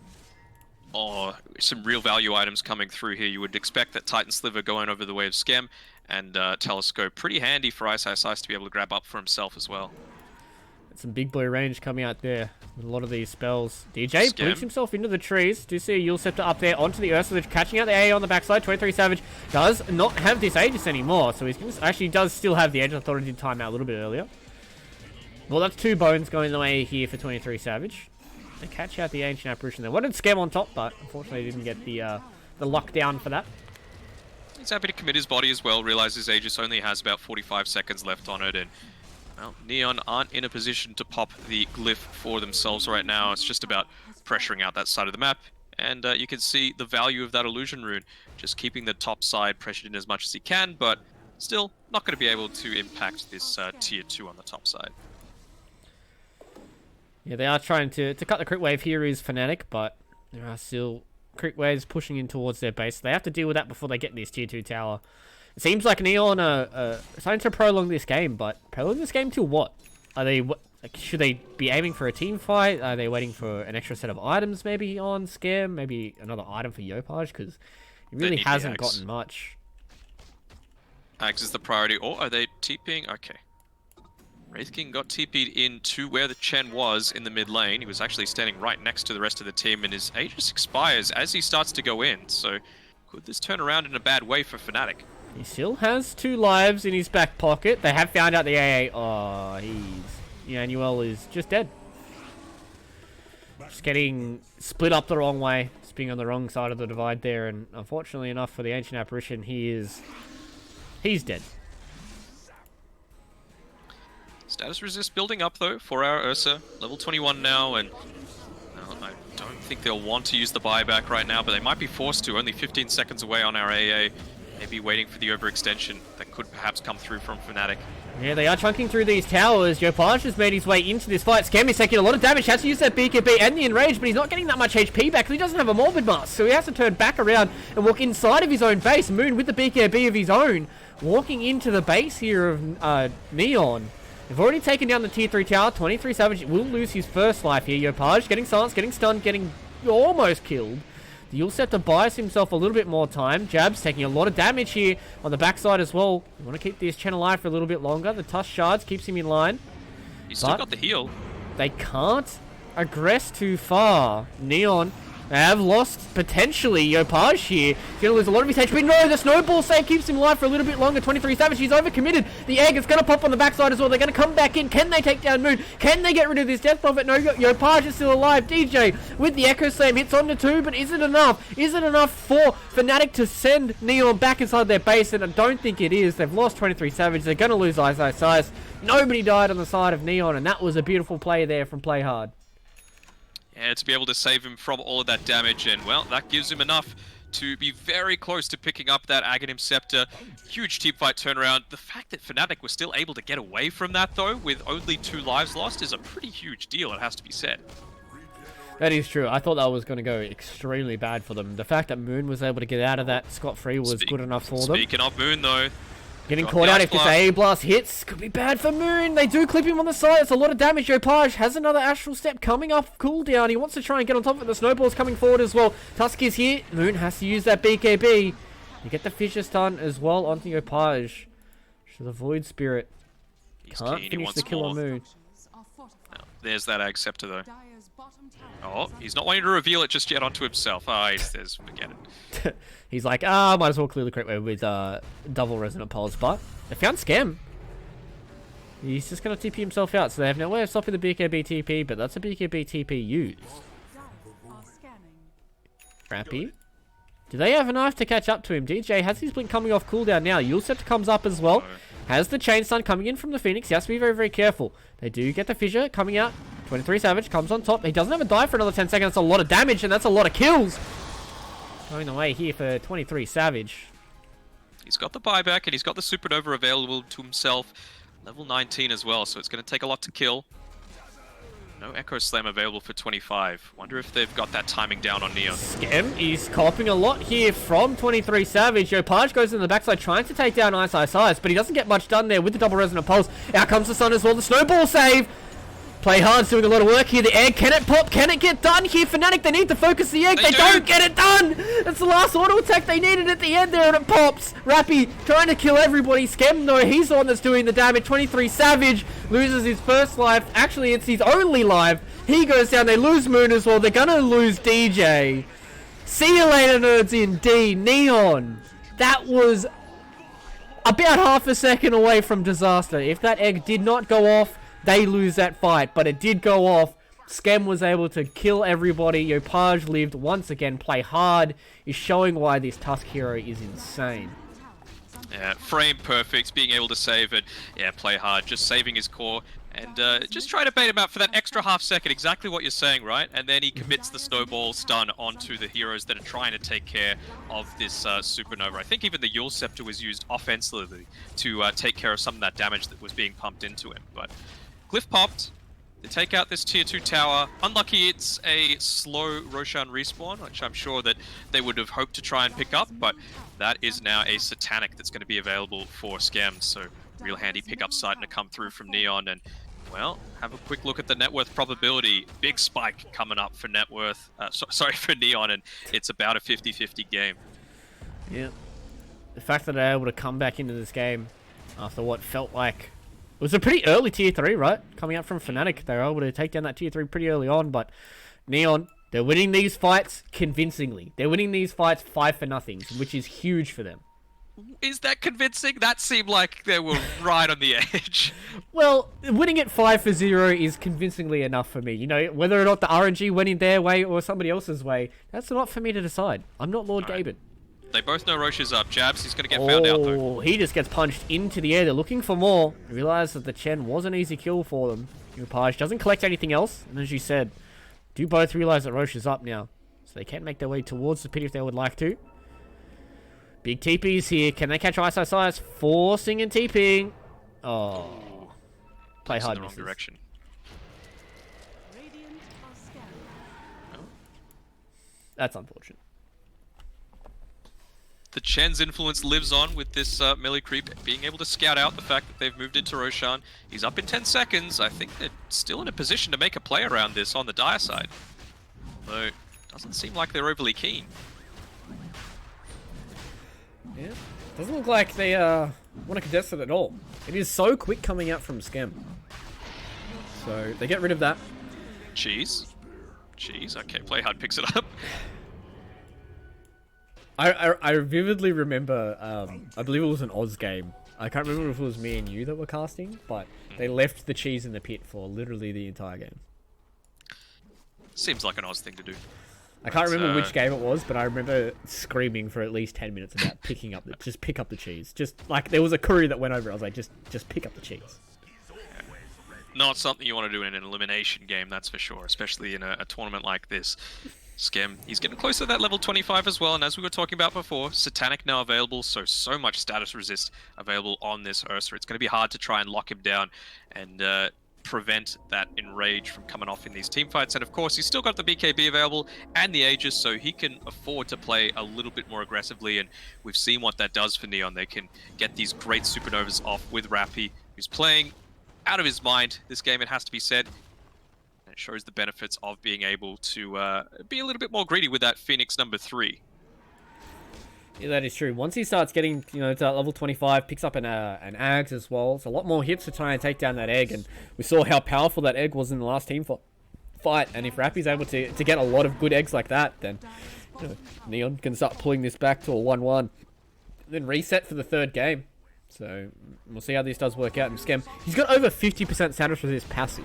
Oh, some real value items coming through here. You would expect that Titan Sliver going over the way of Scam and Telescope. Pretty handy for Ice to be able to grab up for himself as well. Some big boy range coming out there with a lot of these spells. DJ blinks himself into the trees. Do see a Yule Scepter up there onto the Ursa, catching out the AA on the backside. 23 Savage does not have this Aegis anymore, so he's actually does still have the Aegis. I thought he did time out a little bit earlier. Well, that's 2 bones going the way here for 23 Savage. They catch out the Ancient Apparition there. Wanted Scam on top, but unfortunately didn't get the lockdown for that. He's happy to commit his body as well. Realizes Aegis only has about 45 seconds left on it, and well, Neon aren't in a position to pop the glyph for themselves right now. It's just about pressuring out that side of the map. And you can see the value of that illusion rune. Just keeping the top side pressured in as much as he can, but still not going to be able to impact this tier 2 on the top side. Yeah, they are trying to cut the crit wave here is Fnatic, but there are still crit waves pushing in towards their base. They have to deal with that before they get this tier 2 tower. It seems like Neon are starting to prolong this game, but prolong this game to what? Are they like, should they be aiming for a team fight? Are they waiting for an extra set of items maybe on Scam? Maybe another item for Yopaj? Because he really hasn't gotten much. Axe is the priority, or are they TPing? Okay. Wraith King got TP'd into where the Chen was in the mid lane. He was actually standing right next to the rest of the team, and his Aegis expires as he starts to go in. So could this turn around in a bad way for Fnatic? He still has 2 lives in his back pocket. They have found out the AA. Oh, Emmanuel is just dead. Just getting split up the wrong way. Just being on the wrong side of the divide there. And unfortunately enough for the Ancient Apparition, he's dead. Status resist building up though for our Ursa. Level 21 now, and well, I don't think they'll want to use the buyback right now, but they might be forced to. Only 15 seconds away on our AA. Maybe waiting for the overextension that could perhaps come through from Fnatic. Yeah, they are chunking through these towers. Yopaj has made his way into this fight. Scam is taking a lot of damage. Has to use that BKB and the Enrage, but he's not getting that much HP back because he doesn't have a Morbid Mask. So he has to turn back around and walk inside of his own base. Moon with the BKB of his own, walking into the base here of Neon. They've already taken down the tier 3 tower. 23 Savage will lose his first life here. Yopaj getting silenced, getting stunned, getting almost killed. The Yule Scepter buys himself a little bit more time. Jab's taking a lot of damage here on the backside as well. You want to keep this Chen alive for a little bit longer. The Tusk Shards keeps him in line. He's still got the heal. They can't aggress too far. Neon have lost, potentially, Yopaj here. He's going to lose a lot of his HP. No, the snowball save keeps him alive for a little bit longer. 23 Savage, he's overcommitted. The egg is going to pop on the backside as well. They're going to come back in. Can they take down Moon? Can they get rid of this Death Prophet? No, Yopaj is still alive. DJ with the Echo Slam hits on the 2, but is it enough? Is it enough for Fnatic to send Neon back inside their base? And I don't think it is. They've lost 23 Savage. They're going to lose Ice. Nobody died on the side of Neon, and that was a beautiful play there from Play Hard. Yeah, to be able to save him from all of that damage, and well, that gives him enough to be very close to picking up that Aghanim Scepter. Huge teamfight turnaround. The fact that Fnatic was still able to get away from that, though, with only 2 lives lost, is a pretty huge deal, it has to be said. That is true. I thought that was going to go extremely bad for them. The fact that Moon was able to get out of that scot-free was good enough for them. Speaking of Moon, though, getting caught out if this AA blast hits could be bad for Moon. They do clip him on the side. It's a lot of damage. Yopaj has another Astral Step coming off cooldown. He wants to try and get on top of it. The snowball's coming forward as well. Tusk is here. Moon has to use that BKB. You get the Fissure Stun as well onto Yopaj. So the Void Spirit can't finish the kill on Moon. No, there's that Ag Scepter though. Oh, he's not wanting to reveal it just yet onto himself. Ah, he says, forget it. He's like, might as well clear the correct way with double resonant pulse, but they found Scam. He's just going to TP himself out, so they have no way of stopping the BKB TP, but that's a BKB TP used. Rappy. Do they have enough to catch up to him? DJ has his blink coming off cooldown now. Yulcept comes up as well. Has the chain stun coming in from the Phoenix. He has to be very, very careful. They do get the fissure coming out. 23 Savage comes on top. He doesn't have a dive for another 10 seconds. That's a lot of damage, and that's a lot of kills. Going away here for 23 Savage. He's got the buyback, and he's got the Supernova available to himself. Level 19 as well, so it's going to take a lot to kill. No Echo Slam available for 25. Wonder if they've got that timing down on Neon. Scam is copying a lot here from 23 Savage. Yopaj goes in the backside trying to take down Ice, but he doesn't get much done there with the double resonant pulse. Out comes the Sun as well. The snowball save. Play Hard's doing a lot of work here. The egg, can it pop? Can it get done here? Fnatic, they need to focus the egg. They don't get it done. That's the last auto attack they needed at the end there, and it pops. Rappy trying to kill everybody. Scam, though, he's the one that's doing the damage. 23 Savage loses his first life. Actually, it's his only life. He goes down. They lose Moon as well. They're going to lose DJ. See you later, nerds in D. Neon. That was about half a second away from disaster. If that egg did not go off, they lose that fight, but it did go off. Scam was able to kill everybody. Yopaj lived once again. Play Hard is showing why this Tusk hero is insane. Yeah, frame perfect, being able to save it. Yeah, Play Hard, just saving his core. And just try to bait him out for that extra half second, exactly what you're saying, right? And then he commits the snowball stun onto the heroes that are trying to take care of this Supernova. I think even the Yule Scepter was used offensively to take care of some of that damage that was being pumped into him. But Glyph popped. They take out this tier 2 tower. Unlucky it's a slow Roshan respawn, which I'm sure that they would have hoped to try and pick up, but that is now a Satanic that's going to be available for Scam, so real handy pickup starting to come through from Neon. And, well, have a quick look at the net worth probability. Big spike coming up for net worth, for Neon, and it's about a 50-50 game. Yeah. The fact that they're able to come back into this game after what felt like... It was a pretty early tier 3, right? Coming out from Fnatic. They were able to take down that tier 3 pretty early on, but Neon, they're winning these fights convincingly. They're winning these fights 5-0, which is huge for them. Is that convincing? That seemed like they were right on the edge. Well, winning it 5-0 is convincingly enough for me. You know, whether or not the RNG went in their way or somebody else's way, that's not for me to decide. I'm not Lord Gaben. They both know Roche is up. Jabs, he's going to get found out, though. He just gets punched into the air. They're looking for more. Realize that the Chen was an easy kill for them. Yopaj doesn't collect anything else. And as you said, do both realize that Roche is up now. So they can make their way towards the pit if they would like to. Big TPs here. Can they catch Ice? Forcing and TPing. Oh. Play Hard in the misses. wrong direction. That's unfortunate. The Chen's influence lives on with this melee creep, being able to scout out the fact that they've moved into Roshan. He's up in 10 seconds. I think they're still in a position to make a play around this on the Dire side. Though, it doesn't seem like they're overly keen. Yeah, doesn't look like they want to contest it at all. It is so quick coming out from Scam. So, they get rid of that. Cheese. Okay, Play Hard picks it up. I vividly remember, I believe it was an Oz game. I can't remember if it was me and you that were casting, but they left the cheese in the pit for literally the entire game. Seems like an Oz thing to do. I can't remember which game it was, but I remember screaming for at least 10 minutes about picking up just pick up the cheese. Just like there was a courier that went over. I was like, just pick up the cheese. Not something you want to do in an elimination game, that's for sure, especially in a tournament like this. Scam, he's getting closer to that level 25 as well, and as we were talking about before, Satanic now available, so much status resist available on this Ursa. It's going to be hard to try and lock him down and prevent that enrage from coming off in these team fights. And of course, he's still got the BKB available and the Aegis, so he can afford to play a little bit more aggressively, and we've seen what that does for Neon. They can get these great Supernovas off with Rappy, who's playing out of his mind this game, it has to be said. It shows the benefits of being able to be a little bit more greedy with that Phoenix number 3. Yeah, that is true. Once he starts getting, to that level 25, picks up an Ags as well. It's a lot more hits to try and take down that egg, and we saw how powerful that egg was in the last team fight, and if Rappy's able to get a lot of good eggs like that, then you know, Neon can start pulling this back to a 1-1, then reset for the third game. So we'll see how this does work out. And Schem, he's got over 50% status resist passive,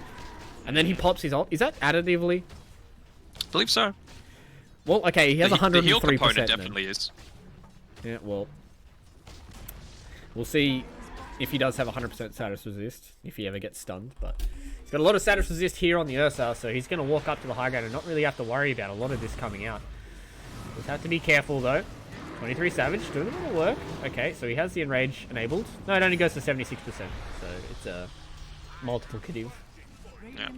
and then he pops his ult. Is that additively? I believe so. Well, okay, he has 103%. The heal component definitely is. Yeah, well, we'll see if he does have 100% status resist, if he ever gets stunned, but he's got a lot of status resist here on the Ursa, so he's going to walk up to the high ground and not really have to worry about a lot of this coming out. Just have to be careful, though. 23 Savage, doing a little work. Okay, so he has the Enrage enabled. No, it only goes to 76%, so it's a multiplicative. Yeah.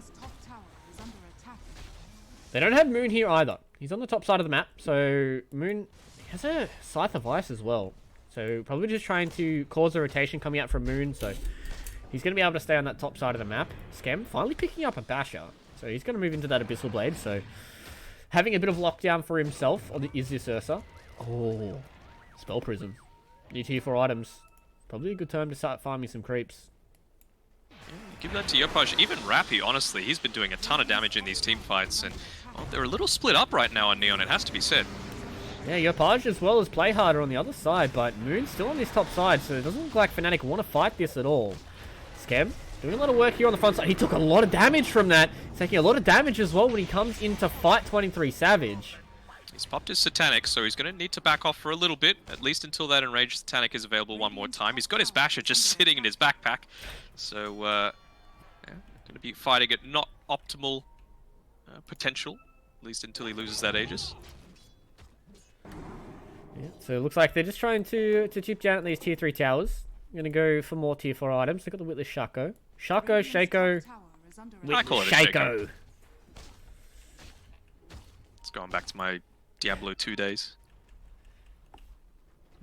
They don't have Moon here either. He's on the top side of the map, so Moon has a Scythe of Ice as well. So probably just trying to cause a rotation coming out from Moon, so he's going to be able to stay on that top side of the map. Schem finally picking up a Basher, so he's going to move into that Abyssal Blade, so having a bit of lockdown for himself is this Ursa. Oh, Spell Prism. New tier 4 items. Probably a good time to start farming some creeps. Yeah, give that to Yopaj. Even Rappy, honestly, he's been doing a ton of damage in these team fights, and they're a little split up right now on Neon, it has to be said. Yeah, Yopaj as well as Play Harder on the other side, but Moon's still on this top side, so it doesn't look like Fnatic want to fight this at all. Schem doing a lot of work here on the front side. He took a lot of damage from that. He's taking a lot of damage as well when he comes in to fight 23 Savage. He's popped his Satanic, so he's going to need to back off for a little bit, at least until that Enraged Satanic is available one more time. He's got his Basher just sitting in his backpack, so yeah, going to be fighting at not optimal potential, at least until he loses that Aegis. Yeah, so it looks like they're just trying to chip down at these tier 3 towers. Going to go for more tier 4 items. They've got the Witless Shaco. Shaco, Shaco, I call it a Shaco. It's going back to my Diablo 2 days.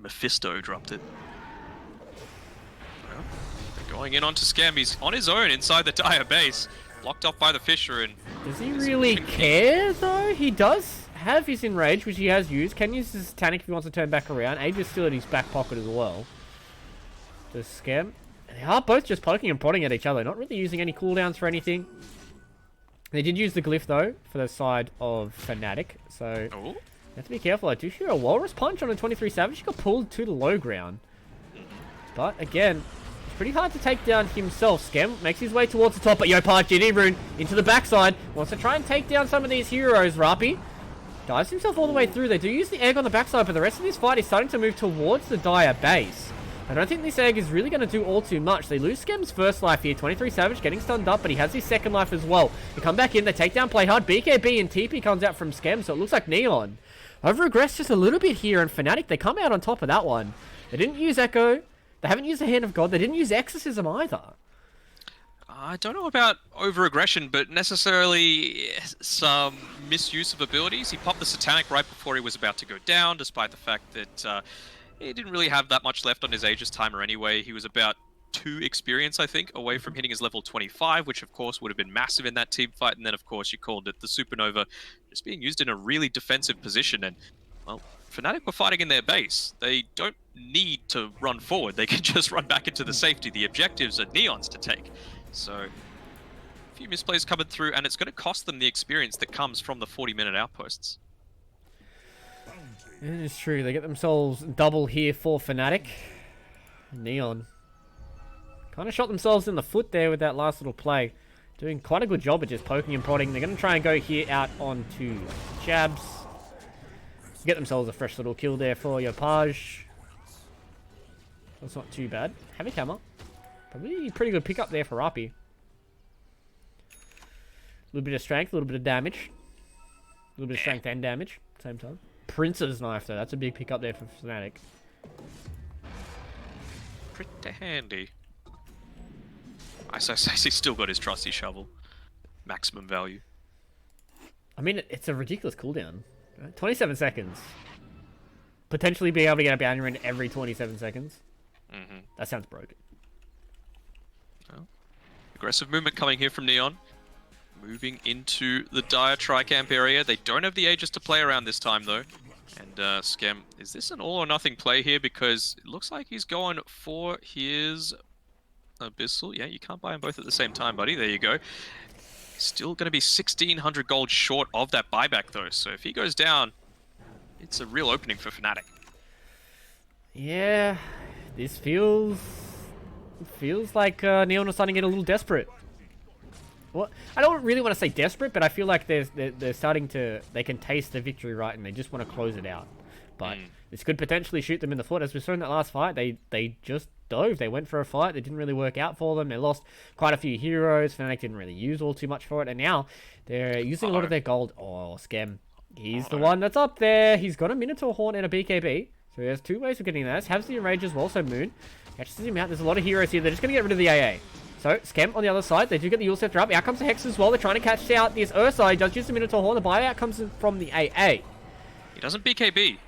Mephisto dropped it. Well, going in onto Schem. He's on his own inside the Dire base. Blocked off by the Fisher. And does he really care, though? He does have his Enrage, which he has used. Can use his Satanic if he wants to turn back around. Age is still in his back pocket as well. Does Schem. They are both just poking and prodding at each other. Not really using any cooldowns for anything. They did use the Glyph, though, for the side of Fnatic. So, you have to be careful. I do hear a Walrus Punch on a 23 Savage. He got pulled to the low ground. But, again, it's pretty hard to take down himself. Schem makes his way towards the top, but Yopaj, GD Rune, into the backside. Wants to try and take down some of these heroes. Rapi dives himself all the way through. They do use the egg on the backside, but the rest of this fight is starting to move towards the Dire base. I don't think this egg is really going to do all too much. They lose Schem's first life here. 23 Savage getting stunned up, but he has his second life as well. They come back in, they take down Play Hard. BKB and TP comes out from Schem, so it looks like Neon over-aggressed just a little bit here, and Fnatic, they come out on top of that one. They didn't use Echo. They haven't used the Hand of God. They didn't use Exorcism either. I don't know about over-aggression, but necessarily some misuse of abilities. He popped the Satanic right before he was about to go down, despite the fact that he didn't really have that much left on his Aegis timer anyway. He was about 2 experience, I think, away from hitting his level 25, which of course would have been massive in that team fight. And then of course you called it the Supernova, just being used in a really defensive position. And well, Fnatic were fighting in their base. They don't need to run forward. They can just run back into the safety. The objectives are Neon's to take. So a few misplays coming through, and it's going to cost them the experience that comes from the 40-minute outposts. It is true. They get themselves double here for Fnatic. Neon kind of shot themselves in the foot there with that last little play. Doing quite a good job of just poking and prodding. They're going to try and go here out onto Jabs. Get themselves a fresh little kill there for Yopaj. That's not too bad. Havoc Hammer. Probably a pretty good pickup there for Rapi. A little bit of strength, a little bit of damage. A little bit of strength and damage at the same time. Prince's Knife, though. That's a big pickup there for Fnatic. Pretty handy. I say he's still got his trusty shovel. Maximum value. I mean, it's a ridiculous cooldown. Right? 27 seconds. Potentially being able to get a bounty run every 27 seconds. That sounds broken. Well, aggressive movement coming here from Neon. Moving into the Dire Tricamp area. They don't have the Aegis to play around this time, though. And Schem, is this an all-or-nothing play here? Because it looks like he's going for his Abyssal. Yeah, you can't buy them both at the same time, buddy. There you go. Still going to be 1,600 gold short of that buyback, though. So if he goes down, it's a real opening for Fnatic. Yeah, this feels like Neon are starting to get a little desperate. Well, I don't really want to say desperate, but I feel like they're starting to, they can taste the victory right, and they just want to close it out. But this could potentially shoot them in the foot. As we saw in that last fight, they just dove. They went for a fight. It didn't really work out for them. They lost quite a few heroes. Fnatic didn't really use all too much for it. And now they're using a lot of their gold. Oh, Schem. He's the one that's up there. He's got a Minotaur Horn and a BKB. So there's two ways of getting that. Has the Enrage as well, so Moon catches him out. There's a lot of heroes here. They're just going to get rid of the AA. So, Schem on the other side. They do get the Yule Scepter up. Out comes the Hex as well. They're trying to catch out this Ursa. He does use the Minotaur Horn. The buyout comes from the AA. He doesn't BKB.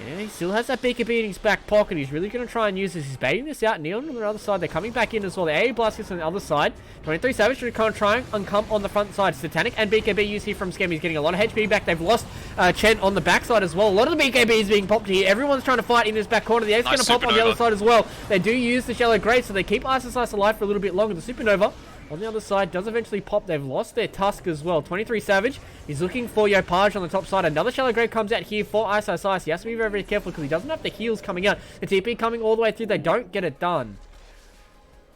Yeah, he still has that BKB in his back pocket. He's really going to try and use this. He's baiting this out. Neon on the other side. They're coming back in as well. The AA Blast gets on the other side. 23 Savage going to try and come on the front side. Satanic and BKB use here from Schem. He's getting a lot of HP back. They've lost Chen on the backside as well. A lot of the BKB is being popped here. Everyone's trying to fight in this back corner. The A's going to pop on the other side as well. They do use the Shallow Grave, so they keep Ice alive for a little bit longer. The Supernova on the other side does eventually pop. They've lost their Tusk as well. 23 Savage. He's looking for Yopaj on the top side. Another Shallow Grave comes out here for Ice. He has to be very, very careful because he doesn't have the heals coming out. The TP coming all the way through. They don't get it done.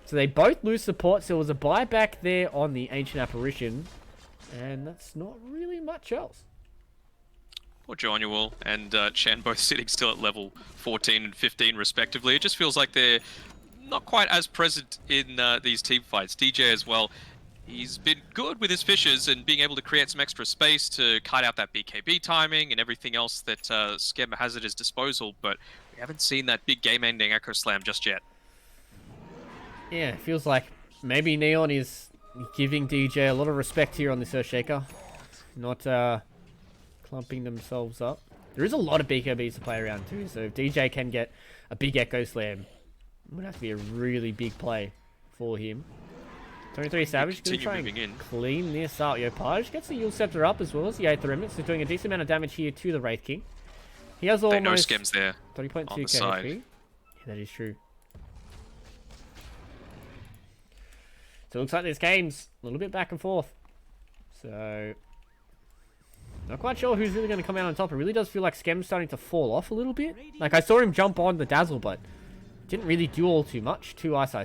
So they both lose support. So it was a buyback there on the Ancient Apparition. And that's not really much else. Poor Jonuel and Chen both sitting still at level 14 and 15 respectively. It just feels like they're not quite as present in these team fights. DJ as well, he's been good with his fishes and being able to create some extra space to cut out that BKB timing and everything else that Schem has at his disposal, but we haven't seen that big game-ending Echo Slam just yet. Yeah, it feels like maybe Neon is giving DJ a lot of respect here on this Earthshaker. Not clumping themselves up. There is a lot of BKBs to play around too, so if DJ can get a big Echo Slam, it would have to be a really big play for him. 23 Savage going to try and clean this up. Yopaj gets the Yule Scepter up as well as the 8th Remnant, so doing a decent amount of damage here to the Wraith King. He has almost... They know Schem's there 30.2 on the HP. side. Yeah, that is true. So it looks like this game's a little bit back and forth. So... not quite sure who's really going to come out on top. It really does feel like Schem's starting to fall off a little bit. Like, I saw him jump on the Dazzle, but didn't really do all too much to Ice. So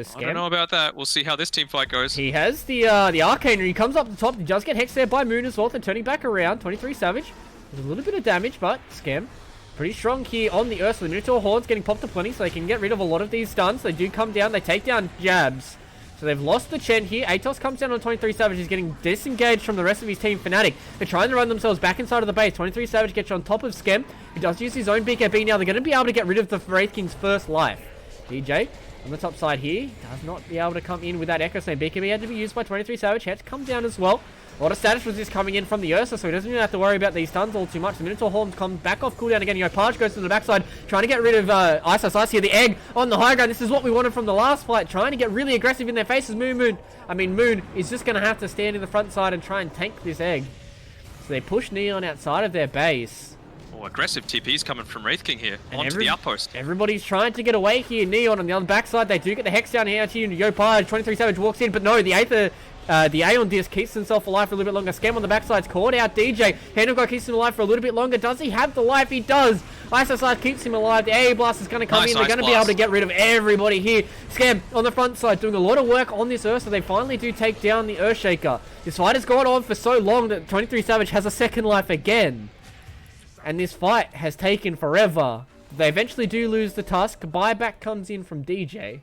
Schem, I don't know about that. We'll see how this team fight goes. he has the Arcane, and he comes up the top. He does get hexed there by Moon as well. They're turning back around. 23 Savage. There's a little bit of damage, but Schem pretty strong here on the Earth. The Minotaur Horns getting popped to plenty, so they can get rid of a lot of these stuns. They do come down. They take down Jabs. So they've lost the Chen here. Atos comes down on 23 Savage. He's getting disengaged from the rest of his team. Fnatic, they're trying to run themselves back inside of the base. 23 Savage gets on top of Schem. He does use his own BKB now. They're going to be able to get rid of the Wraith King's first life. DJ on the top side here does not be able to come in with that Echo Slam. BKB had to be used by 23 Savage. Had to come down as well. A lot of status resist coming in from the Ursa, so he doesn't even have to worry about these stuns all too much. The Minotaur Horns come back off cooldown again. Yopaj goes to the backside, trying to get rid of Ice here. The egg on the high ground. This is what we wanted from the last fight, trying to get really aggressive in their faces. Moon is just going to have to stand in the front side and try and tank this egg. So they push Neon outside of their base. Oh, aggressive TPs coming from Wraith King here, onto the outpost. Everybody's trying to get away here. Neon on the other backside, they do get the Hex down here to Yopaj. 23 Savage walks in, but no, the Aeon Disc keeps himself alive for a little bit longer. Schem on the backside's caught out DJ. Hand of God keeps him alive for a little bit longer. Does he have the life? He does. Ice keeps him alive. The AA Blast is going to come in. They're going to be able to get rid of everybody here. Schem on the front side doing a lot of work on this Earth, so they finally do take down the Earthshaker. This fight has gone on for so long that 23 Savage has a second life again. And this fight has taken forever. They eventually do lose the Tusk. Buyback comes in from DJ.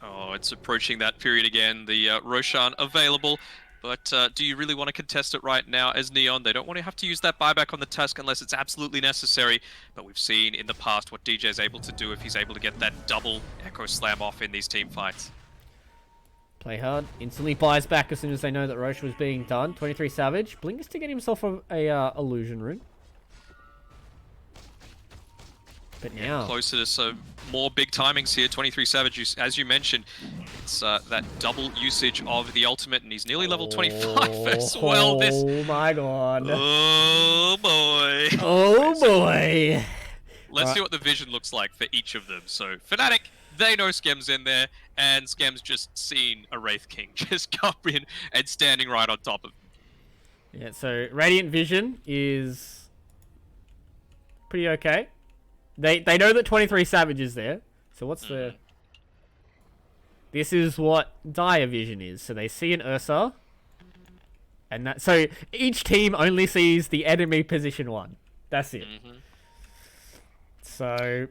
Oh, it's approaching that period again. The Roshan available. But do you really want to contest it right now as Neon? They don't want to have to use that buyback on the Tusk unless it's absolutely necessary. But we've seen in the past what DJ is able to do if he's able to get that double Echo Slam off in these team fights. Play hard. Instantly buys back as soon as they know that Roche was being done. 23 Savage. Blinkers to get himself a illusion rune. But now... closer to some more big timings here. 23 Savage, as you mentioned, it's that double usage of the ultimate, and he's nearly level 25 as well. Oh my god. Oh boy. Oh boy. Let's see what the vision looks like for each of them. So, Fnatic They know Skem's in there, and Skem's just seen a Wraith King just come in and standing right on top of him. Yeah, so Radiant Vision is pretty okay. They know that 23 Savage is there. So what's the... This is what Dire Vision is. So they see an Ursa. And that... So each team only sees the enemy position 1. That's it. So...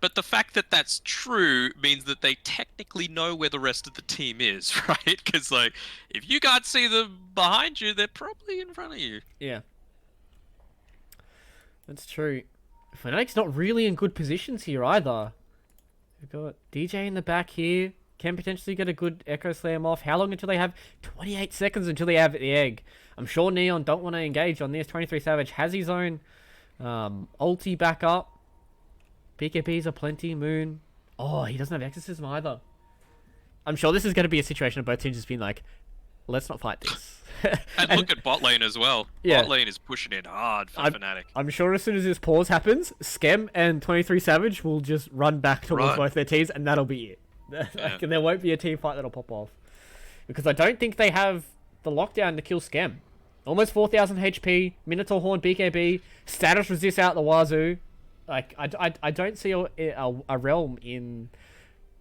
But the fact that that's true means that they technically know where the rest of the team is, right? Because, like, if you can't see them behind you, they're probably in front of you. Yeah. That's true. Fnatic's not really in good positions here either. We've got DJ in the back here. Can potentially get a good Echo Slam off. How long until they have? 28 seconds until they have the egg. I'm sure Neon don't want to engage on this. 23 Savage has his own ulti back up. BKBs are plenty. Moon. Oh, he doesn't have Exorcism either. I'm sure this is going to be a situation of both teams just being like, let's not fight this. And look at bot lane as well. Yeah. Bot lane is pushing it hard for Fnatic. I'm sure as soon as this pause happens, Skem and 23 Savage will just run back towards both their teams, and that'll be it. Like, there won't be a team fight that'll pop off. Because I don't think they have the lockdown to kill Skem. Almost 4,000 HP, Minotaur Horn, BKB, status resist out the wazoo. Like, I don't see a realm in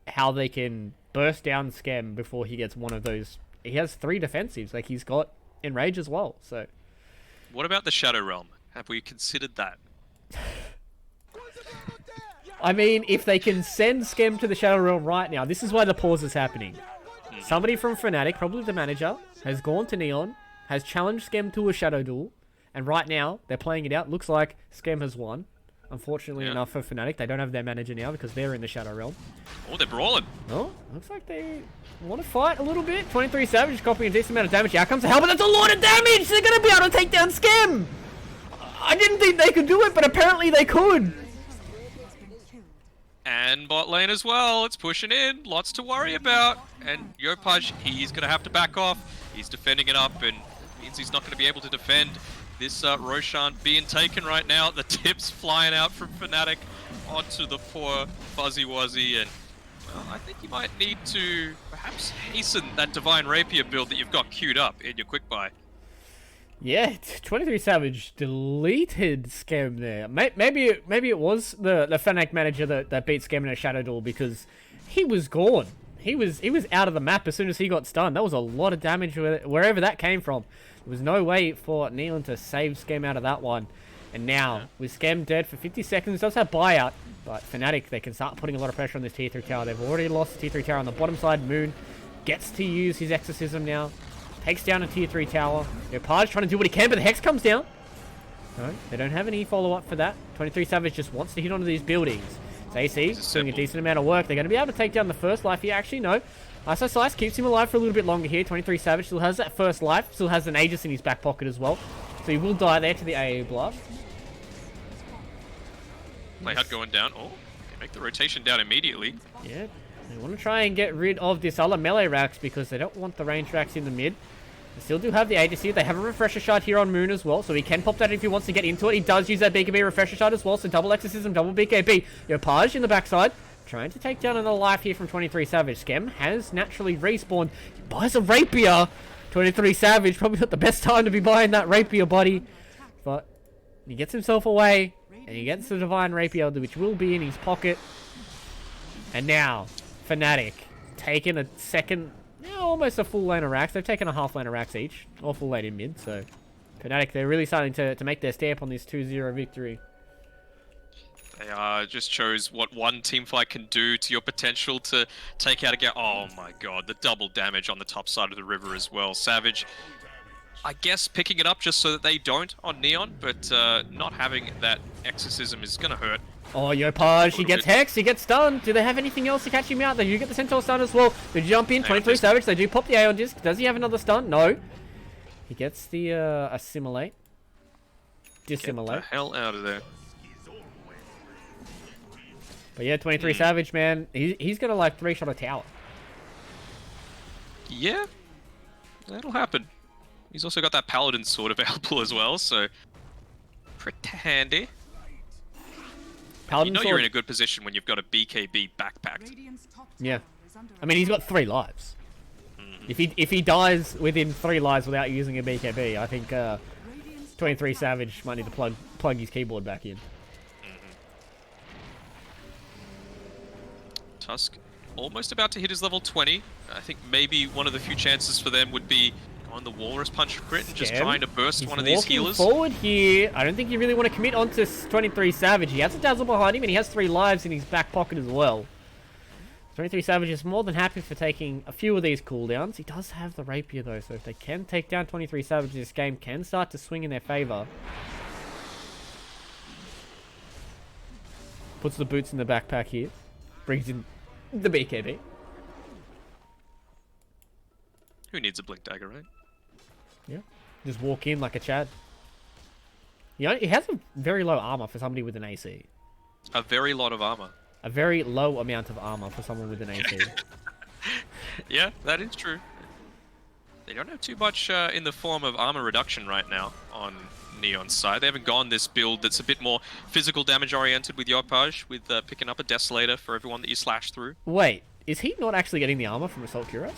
how they can burst down Skem before he gets one of those. He has 3 defensives. Like, he's got Enrage as well, so... What about the Shadow Realm? Have we considered that? I mean, if they can send Skem to the Shadow Realm right now, this is why the pause is happening. Somebody from Fnatic, probably the manager, has gone to Neon, has challenged Skem to a Shadow Duel, and right now, they're playing it out. Looks like Skem has won. Unfortunately enough for Fnatic, they don't have their manager now because they're in the Shadow Realm. Oh, they're brawling. Oh, looks like they want to fight a little bit. 23 Savage copying a decent amount of damage. Out comes the hell, but that's a lot of damage! They're going to be able to take down Skem! I didn't think they could do it, but apparently they could. And bot lane as well. It's pushing in. Lots to worry about. And Yopaj, he's going to have to back off. He's defending it up, and means he's not going to be able to defend this Roshan being taken right now. The tips flying out from Fnatic onto the poor Fuzzy Wuzzy, and well, I think you might need to perhaps hasten that Divine Rapier build that you've got queued up in your quick buy. Yeah, 23 Savage deleted Skem there. Maybe it was the Fnatic manager that beat Skem in a Shadow Duel because he was gone. He was out of the map as soon as he got stunned. That was a lot of damage wherever that came from. There was no way for Neon to save Skem out of that one. And now, with Skem dead for 50 seconds, does have buyout. But Fnatic, they can start putting a lot of pressure on this tier 3 tower. They've already lost the tier 3 tower on the bottom side. Moon gets to use his Exorcism now. Takes down a tier 3 tower. Paj trying to do what he can, but the Hex comes down. No, they don't have any follow-up for that. 23 Savage just wants to hit onto these buildings. So AC doing a decent amount of work. They're going to be able to take down the first life here. Actually, no. ISO Slice keeps him alive for a little bit longer here. 23 Savage still has that first life. Still has an Aegis in his back pocket as well. So he will die there to the AA Blast. Playhard going down. Oh, they make the rotation down immediately. Yeah, they want to try and get rid of this other melee racks because they don't want the range racks in the mid. They still do have the Aegis here. They have a Refresher Shard here on Moon as well, so he can pop that if he wants to get into it. He does use that BKB Refresher Shard as well, so double Exorcism, double BKB. Paj in the backside. Trying to take down another life here from 23 Savage. Skem has naturally respawned. He buys a Rapier. 23 Savage, probably not the best time to be buying that Rapier body. But he gets himself away. And he gets the Divine Rapier, which will be in his pocket. And now, Fnatic taking a second, almost a full lane of racks. They've taken a half lane of racks each. Or full lane in mid, so... Fnatic, they're really starting to make their stamp on this 2-0 victory. They just shows what one team fight can do to your potential to take out a game. Oh my god, the double damage on the top side of the river as well. Savage, I guess, picking it up just so that they don't on Neon, but not having that Exorcism is going to hurt. Oh, Paj, he gets Hex, he gets stunned. Do they have anything else to catch him out? They do get the Centaur stun as well. They jump in, 23 Savage, they do pop the Aeon Disc. Does he have another stun? No. He gets the Assimilate. Dissimilate. Get the hell out of there. But yeah, 23 Savage, man, he's going to like 3-shot a tower. Yeah, that'll happen. He's also got that Paladin sword available as well, so pretty handy. Paladin You know sword. you're in a good position when you've got a BKB backpacked. Radiant's top Yeah. tower is under I mean, he's got 3 lives. If he dies within 3 lives without using a BKB, I think Radiant's 23 Savage might need to plug his keyboard back in. Tusk almost about to hit his level 20. I think maybe one of the few chances for them would be on the Walrus Punch crit and just Scam. trying to burst He's one of these walking healers. forward here. I don't think you really want to commit onto 23 Savage. He has a Dazzle behind him and he has 3 lives in his back pocket as well. 23 Savage is more than happy for taking a few of these cooldowns. He does have the Rapier though, so if they can take down 23 Savage, this game can start to swing in their favor. Puts the boots in the backpack here. Brings in the BKB. Who needs a Blink Dagger, right? Yeah. Just walk in like a Chad. You know, he has a very low armor for somebody with an AC. A very lot of armor. A very low amount of armor for someone with an AC. Yeah, that is true. They don't have too much in the form of armor reduction right now on Neon's side. They haven't gone this build that's a bit more physical damage oriented with Yopaj, with picking up a Desolator for everyone that you slash through. Wait, is he not actually getting the armor from Assault Cuirass?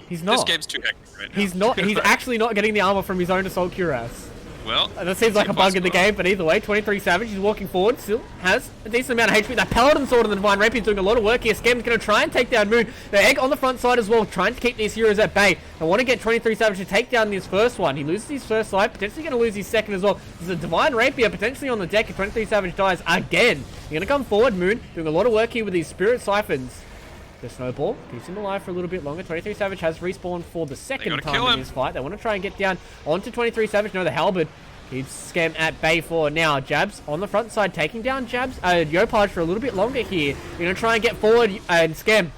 He's not. This game's too hectic right now. He's not. He's actually not getting the armor from his own Assault Cuirass. Well, That seems like a bug in the game, but either way, 23 Savage, he's walking forward, still has a decent amount of HP. That Paladin Sword and the Divine Rapier is doing a lot of work here. Scam's going to try and take down Moon. The Egg on the front side as well, trying to keep these heroes at bay. I want to get 23 Savage to take down this first one. He loses his first life, potentially going to lose his second as well. There's a Divine Rapier potentially on the deck if 23 Savage dies again. You're going to come forward, Moon, doing a lot of work here with these Spirit Siphons. The Snowball keeps him alive for a little bit longer. 23 Savage has respawned for the second time in this fight. They want to try and get down onto 23 Savage. No, the Halberd keeps Scam at bay for now. Jabs on the front side, taking down Yopaj for a little bit longer here. You're going to try and get forward, and Scam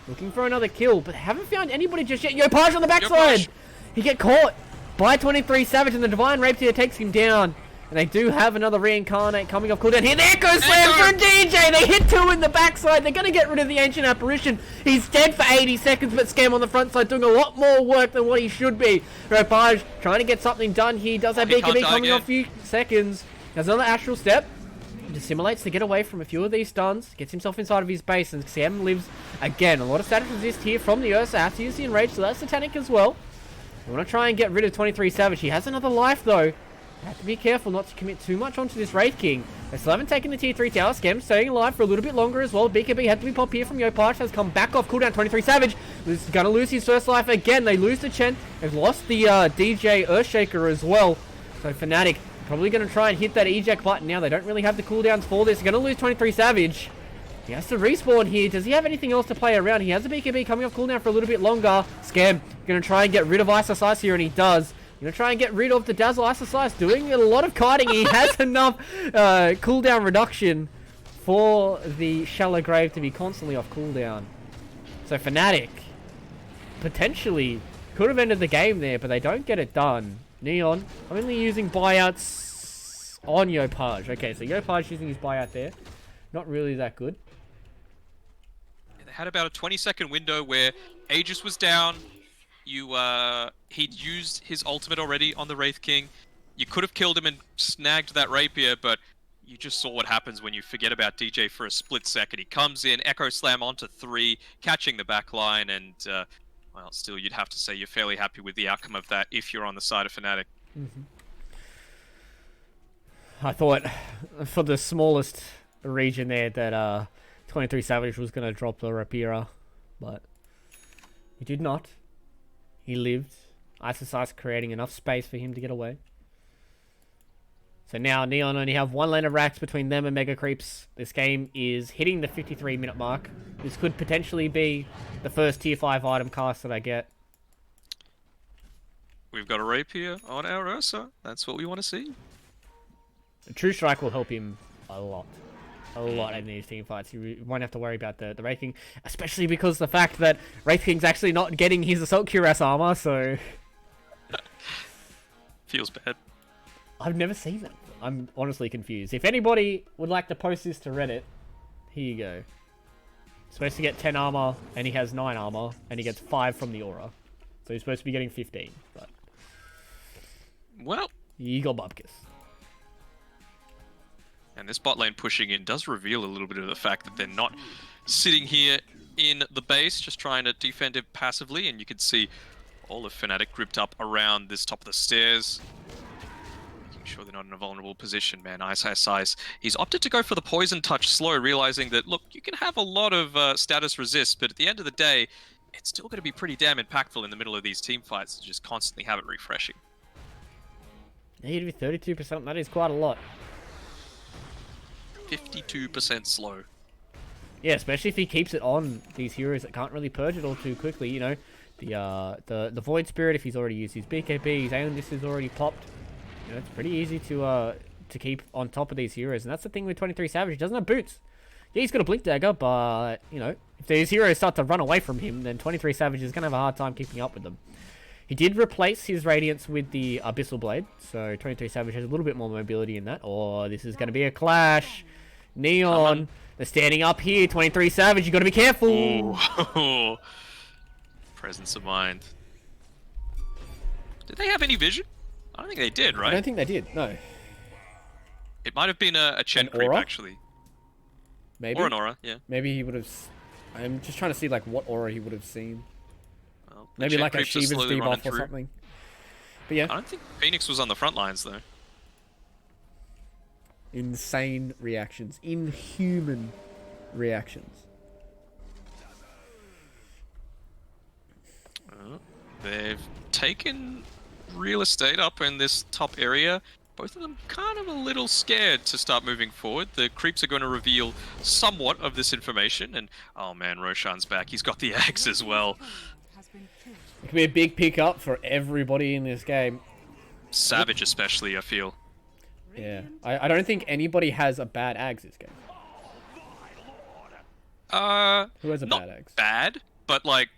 looking for another kill, but haven't found anybody just yet. Yopaj on the backside! He get caught by 23 Savage, and the Divine Rapier takes him down. And they do have another Reincarnate coming off cooldown here. The Echo Slam for a DJ! They hit 2 in the backside. They're going to get rid of the Ancient Apparition. He's dead for 80 seconds, but Scam on the front side doing a lot more work than what he should be. Rapage trying to get something done here. Does have BKB coming off a few seconds. Has another Astral Step. Dissimulates to get away from a few of these stuns. Gets himself inside of his base, and Scam lives again. A lot of status resist here from the Ursa. Has to use the Enrage, so that's Satanic as well. We want to try and get rid of 23 Savage. He has another life, though. Have to be careful not to commit too much onto this Wraith King. They still haven't taken the tier 3 tower. Scam staying alive for a little bit longer as well. BKB had to be popped here from Yopaj. Has come back off cooldown. 23 Savage is going to lose his first life again. They lose the Chen. They've lost the DJ Earthshaker as well. So Fnatic probably going to try and hit that eject button now. They don't really have the cooldowns for this. They're going to lose 23 Savage. He has to respawn here. Does he have anything else to play around? He has a BKB coming off cooldown for a little bit longer. Scam going to try and get rid of Ice Ice here, and he does. Gonna try and get rid of the Dazzle Ice, doing a lot of kiting. He has enough cooldown reduction for the Shallow Grave to be constantly off cooldown. So Fnatic potentially could have ended the game there, but they don't get it done. Neon only using buyouts on Yopaj. Okay, so Yopaj using his buyout there. Not really that good. They had about a 20-second window where Aegis was down. He'd used his ultimate already on the Wraith King. You could have killed him and snagged that Rapier, but you just saw what happens when you forget about DJ for a split second. He comes in, Echo Slam onto 3, catching the back line, and, well, still, you'd have to say you're fairly happy with the outcome of that if you're on the side of Fnatic. I thought for the smallest region there that 23 Savage was going to drop the Rapier, but he did not. He lived. Ice creating enough space for him to get away. So now Neon only have 1 lane of racks between them and Mega Creeps. This game is hitting the 53-minute mark. This could potentially be the first tier 5 item cast that I get. We've got a Rapier on our Ursa. That's what we want to see. The True Strike will help him a lot. A lot in these team fights. You won't have to worry about the Wraith King, especially because the fact that Wraith King's actually not getting his Assault Cuirass armor, so... Feels bad. I've never seen that. I'm honestly confused. If anybody would like to post this to Reddit, here you go. Supposed to get 10 armor, and he has 9 armor, and he gets 5 from the aura. So he's supposed to be getting 15, but... Well... You got Bubkus. And this bot lane pushing in does reveal a little bit of the fact that they're not sitting here in the base, just trying to defend it passively. And you can see all of Fnatic gripped up around this top of the stairs. Making sure they're not in a vulnerable position, man. Ice. He's opted to go for the poison touch slow, realizing that, look, you can have a lot of status resist, but at the end of the day, it's still going to be pretty damn impactful in the middle of these team fights to just constantly have it refreshing. Need to be 32%, that is quite a lot. 52% slow. Yeah, especially if he keeps it on these heroes that can't really purge it all too quickly, you know. The Void Spirit, if he's already used his BKB, his Aeon is already popped. You know, it's pretty easy to keep on top of these heroes. And that's the thing with 23 Savage, he doesn't have boots. Yeah, he's got a Blink Dagger, but, you know, if these heroes start to run away from him, then 23 Savage is going to have a hard time keeping up with them. He did replace his Radiance with the Abyssal Blade, so 23 Savage has a little bit more mobility in that. Oh, this is going to be a clash. Neon, they're standing up here. 23 Savage, you got to be careful. Ooh. Presence of mind. Did they have any vision? I don't think they did, right? I don't think they did, no. It might have been a Chen creep, actually. Maybe? Or an aura, yeah. Maybe he would have... I'm just trying to see like what aura he would have seen. Well, maybe like a Shiva's debuff or something. But yeah. I don't think Phoenix was on the front lines, though. Insane reactions. Inhuman reactions. They've taken real estate up in this top area. Both of them kind of a little scared to start moving forward. The creeps are going to reveal somewhat of this information. And, oh man, Roshan's back. He's got the axe as well. It could be a big pickup for everybody in this game. Savage especially, I feel. Yeah. I don't think anybody has a bad axe this game. Who has a bad axe? Bad, but like,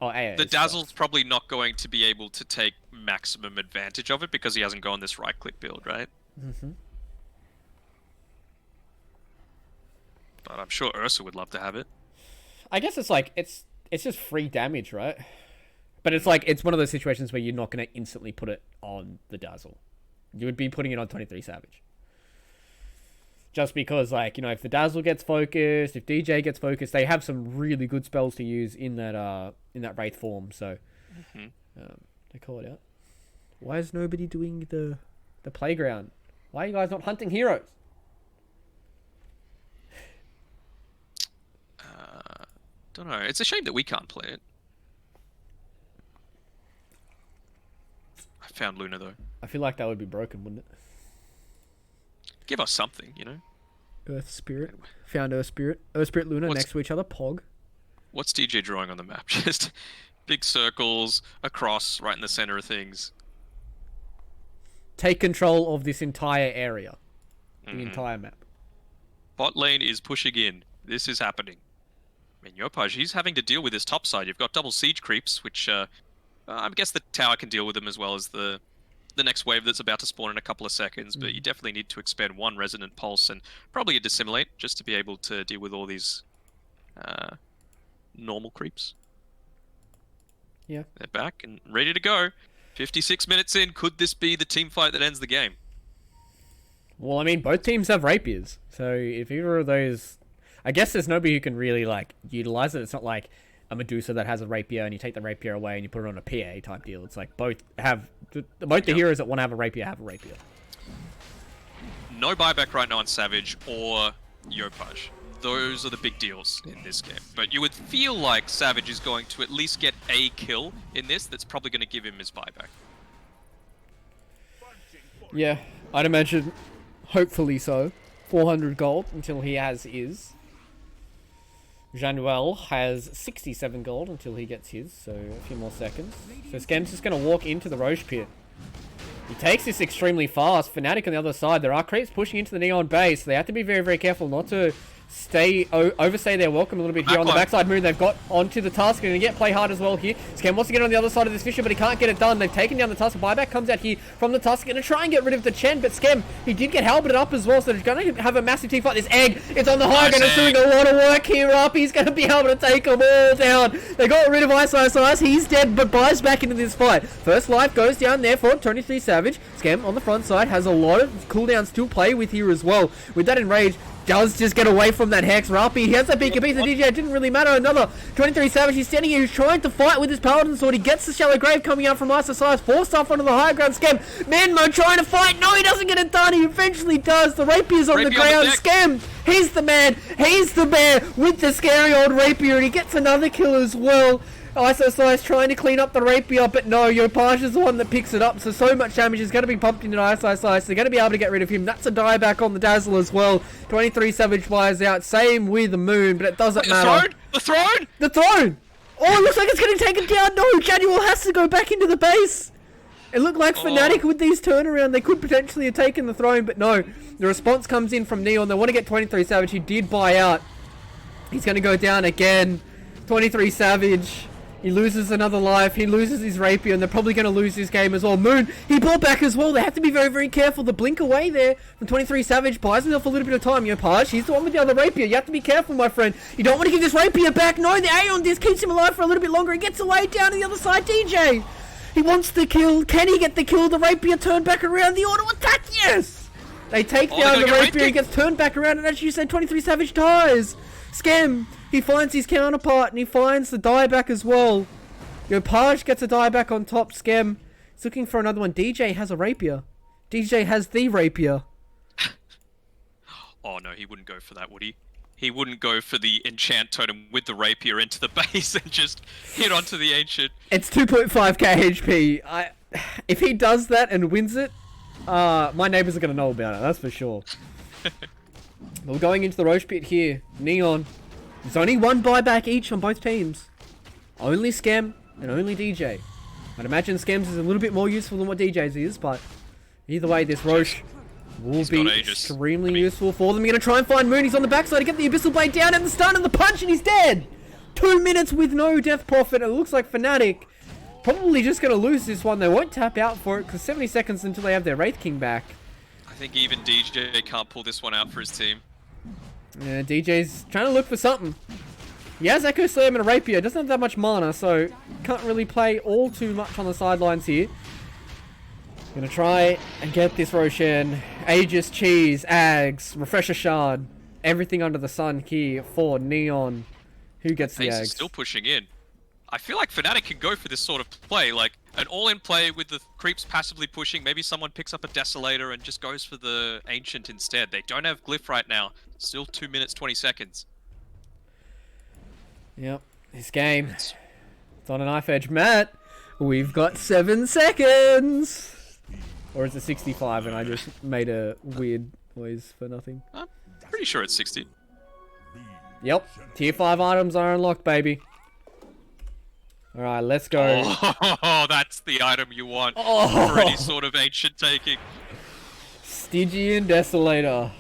the Dazzle's sucks. probably not going to be able to take maximum advantage of it because he hasn't gone this right-click build, right? Mm-hmm. But I'm sure Ursa would love to have it. I guess it's like, it's just free damage, right? But it's like, it's one of those situations where you're not going to instantly put it on the Dazzle. You would be putting it on 23 Savage. Just because, like, you know, if the Dazzle gets focused, if DJ gets focused, they have some really good spells to use in that Wraith form, so they call it out. Why is nobody doing the playground? Why are you guys not hunting heroes? Don't know. It's a shame that we can't play it. I found Luna, though. I feel like that would be broken, wouldn't it? Give us something, you know? Earth Spirit. Found Earth Spirit. Earth Spirit Luna next to each other. Pog. What's DJ drawing on the map? Just big circles across right in the center of things. Take control of this entire area. The entire map. Bot lane is pushing in. This is happening. I mean, Yopaj, he's having to deal with this top side. You've got double siege creeps, which I guess the tower can deal with them as well as the next wave that's about to spawn in a couple of seconds, but you definitely need to expend one Resonant Pulse and probably a Dissimilate just to be able to deal with all these normal creeps. Yeah. They're back and ready to go. 56 minutes in, could this be the team fight that ends the game? Well, I mean, both teams have rapiers, so if either of those... I guess there's nobody who can really, like, utilize it. It's not like a Medusa that has a rapier and you take the rapier away and you put it on a PA type deal. It's like both the heroes that want to have a rapier have a rapier. No buyback right now on Savage or Yopaj. Those are the big deals in this game. But you would feel like Savage is going to at least get a kill in this that's probably going to give him his buyback. Yeah, I'd imagine, hopefully so. 400 gold until he has his. Januel has 67 gold until he gets his, so a few more seconds. So Skem's just going to walk into the Roche pit. He takes this extremely fast. Fnatic on the other side. There are creeps pushing into the Neon base. So they have to be very, very careful not to overstay their welcome a little bit here on the backside. Moon, they've got onto the Tusk and they get play hard as well here. Scam wants to get on the other side of this Fisher, but he can't get it done. They've taken down the Tusk. Buyback comes out here from the Tusk, going to try and get rid of the Chen, but Scam, he did get halberted up as well, so they're going to have a massive team fight. This Egg, it's on the high ground, it's doing a lot of work here up. He's going to be able to take them all down. They got rid of Ice. He's dead, but buys back into this fight. First life goes down there for 23 Savage. Scam on the front side has a lot of cooldowns to play with here as well. With that Enrage, does just get away from that Hex. Rapi, he has that BKB, the DJ, it didn't really matter. Another 23 Savage, he's standing here, he's trying to fight with his Paladin Sword. He gets the Shallow Grave coming out from Ice, forced off onto the high ground. Scam, Manmo trying to fight, no, he doesn't get it done, he eventually does. The Rapier's on the ground. Scam, he's the man with the scary old Rapier, and he gets another kill as well. Ice trying to clean up the Rapier, but no, Yopaj is the one that picks it up, so much damage is going to be pumped into Ice. They're going to be able to get rid of him. That's a dieback on the Dazzle as well. 23 Savage flies out, same with the Moon, but it doesn't matter. The throne! Oh, it looks like it's getting taken down. No, Januel has to go back into the base. It looked like Fnatic with these turnaround, they could potentially have taken the throne, but no. The response comes in from Neon. They want to get 23 Savage. He did buy out. He's going to go down again. 23 Savage. He loses another life, he loses his Rapier, and they're probably going to lose this game as well. Moon, he bought back as well. They have to be very, very careful. The blink away there from 23 Savage buys himself a little bit of time. Yopaj, he's the one with the other Rapier. You have to be careful, my friend. You don't want to give this Rapier back. No, the A on this keeps him alive for a little bit longer. He gets away down to the other side. DJ, he wants the kill. Can he get the kill? The Rapier turned back around. The auto attack, yes! They take down the Rapier. He gets turned back around, and as you said, 23 Savage dies. Scam, he finds his counterpart, and he finds the dieback as well. Yopaj gets a dieback on top. Scam, he's looking for another one. DJ has a Rapier. DJ has the Rapier. Oh no, he wouldn't go for that, would he? He wouldn't go for the enchant totem with the Rapier into the base and just hit onto the ancient. It's 2.5k HP. If he does that and wins it, my neighbors are going to know about it, that's for sure. We're going into the Roche pit here. Neon. There's only one buyback each on both teams. Only Scam and only DJ. I'd imagine Scams is a little bit more useful than what DJ's is, but either way, this Roche will be extremely useful for them. They're going to try and find Moon. He's on the backside to get the Abyssal Blade down and the stun and the punch, and he's dead! 2 minutes with no death profit. It looks like Fnatic probably just going to lose this one. They won't tap out for it because 70 seconds until they have their Wraith King back. I think even DJ can't pull this one out for his team. Yeah, DJ's trying to look for something. He has Echo Slam and a Rapier, doesn't have that much mana, so can't really play all too much on the sidelines here. Gonna try and get this Roshan. Aegis, Cheese, Ags, Refresher Shard, everything under the sun here for Neon. Who gets the Ace Ags? is still pushing in. I feel like Fnatic can go for this sort of play, like an all-in play with the creeps passively pushing. Maybe someone picks up a Desolator and just goes for the Ancient instead. They don't have Glyph right now. Still 2 minutes, 20 seconds. Yep, this game. It's on a knife edge. Matt, we've got 7 seconds! Or is it 65 and I just made a weird noise for nothing? I'm pretty sure it's 60. Yep, tier 5 items are unlocked, baby. Alright, let's go. Oh, that's the item you want for any sort of ancient taking. Stygian Desolator.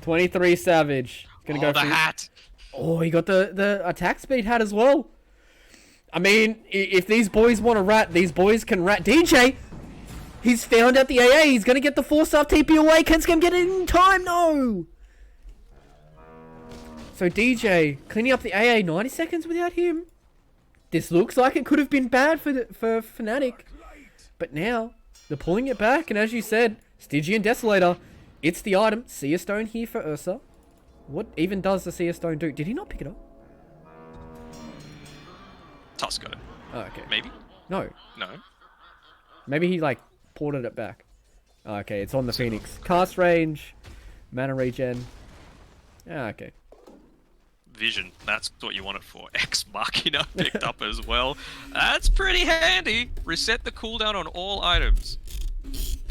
23 Savage. Gonna go the for hat. Oh, he got the attack speed hat as well. I mean, if these boys want to rat, these boys can rat. DJ, he's found out the AA. He's going to get the 4-star TP away. Can Scam get it in time? No. So DJ, cleaning up the AA, 90 seconds without him. This looks like it could have been bad for Fnatic. But now, they're pulling it back. And as you said, Stygian Desolator, it's the item. Seer Stone here for Ursa. What even does the Seer Stone do? Did he not pick it up? Tusk got it. Oh, okay. Maybe? No. No. Maybe he, like, ported it back. Oh, okay, it's on the Phoenix. Cast range, mana regen. Ah, okay. Vision, that's what you want it for. Ex Machina picked up as well. That's pretty handy. Reset the cooldown on all items.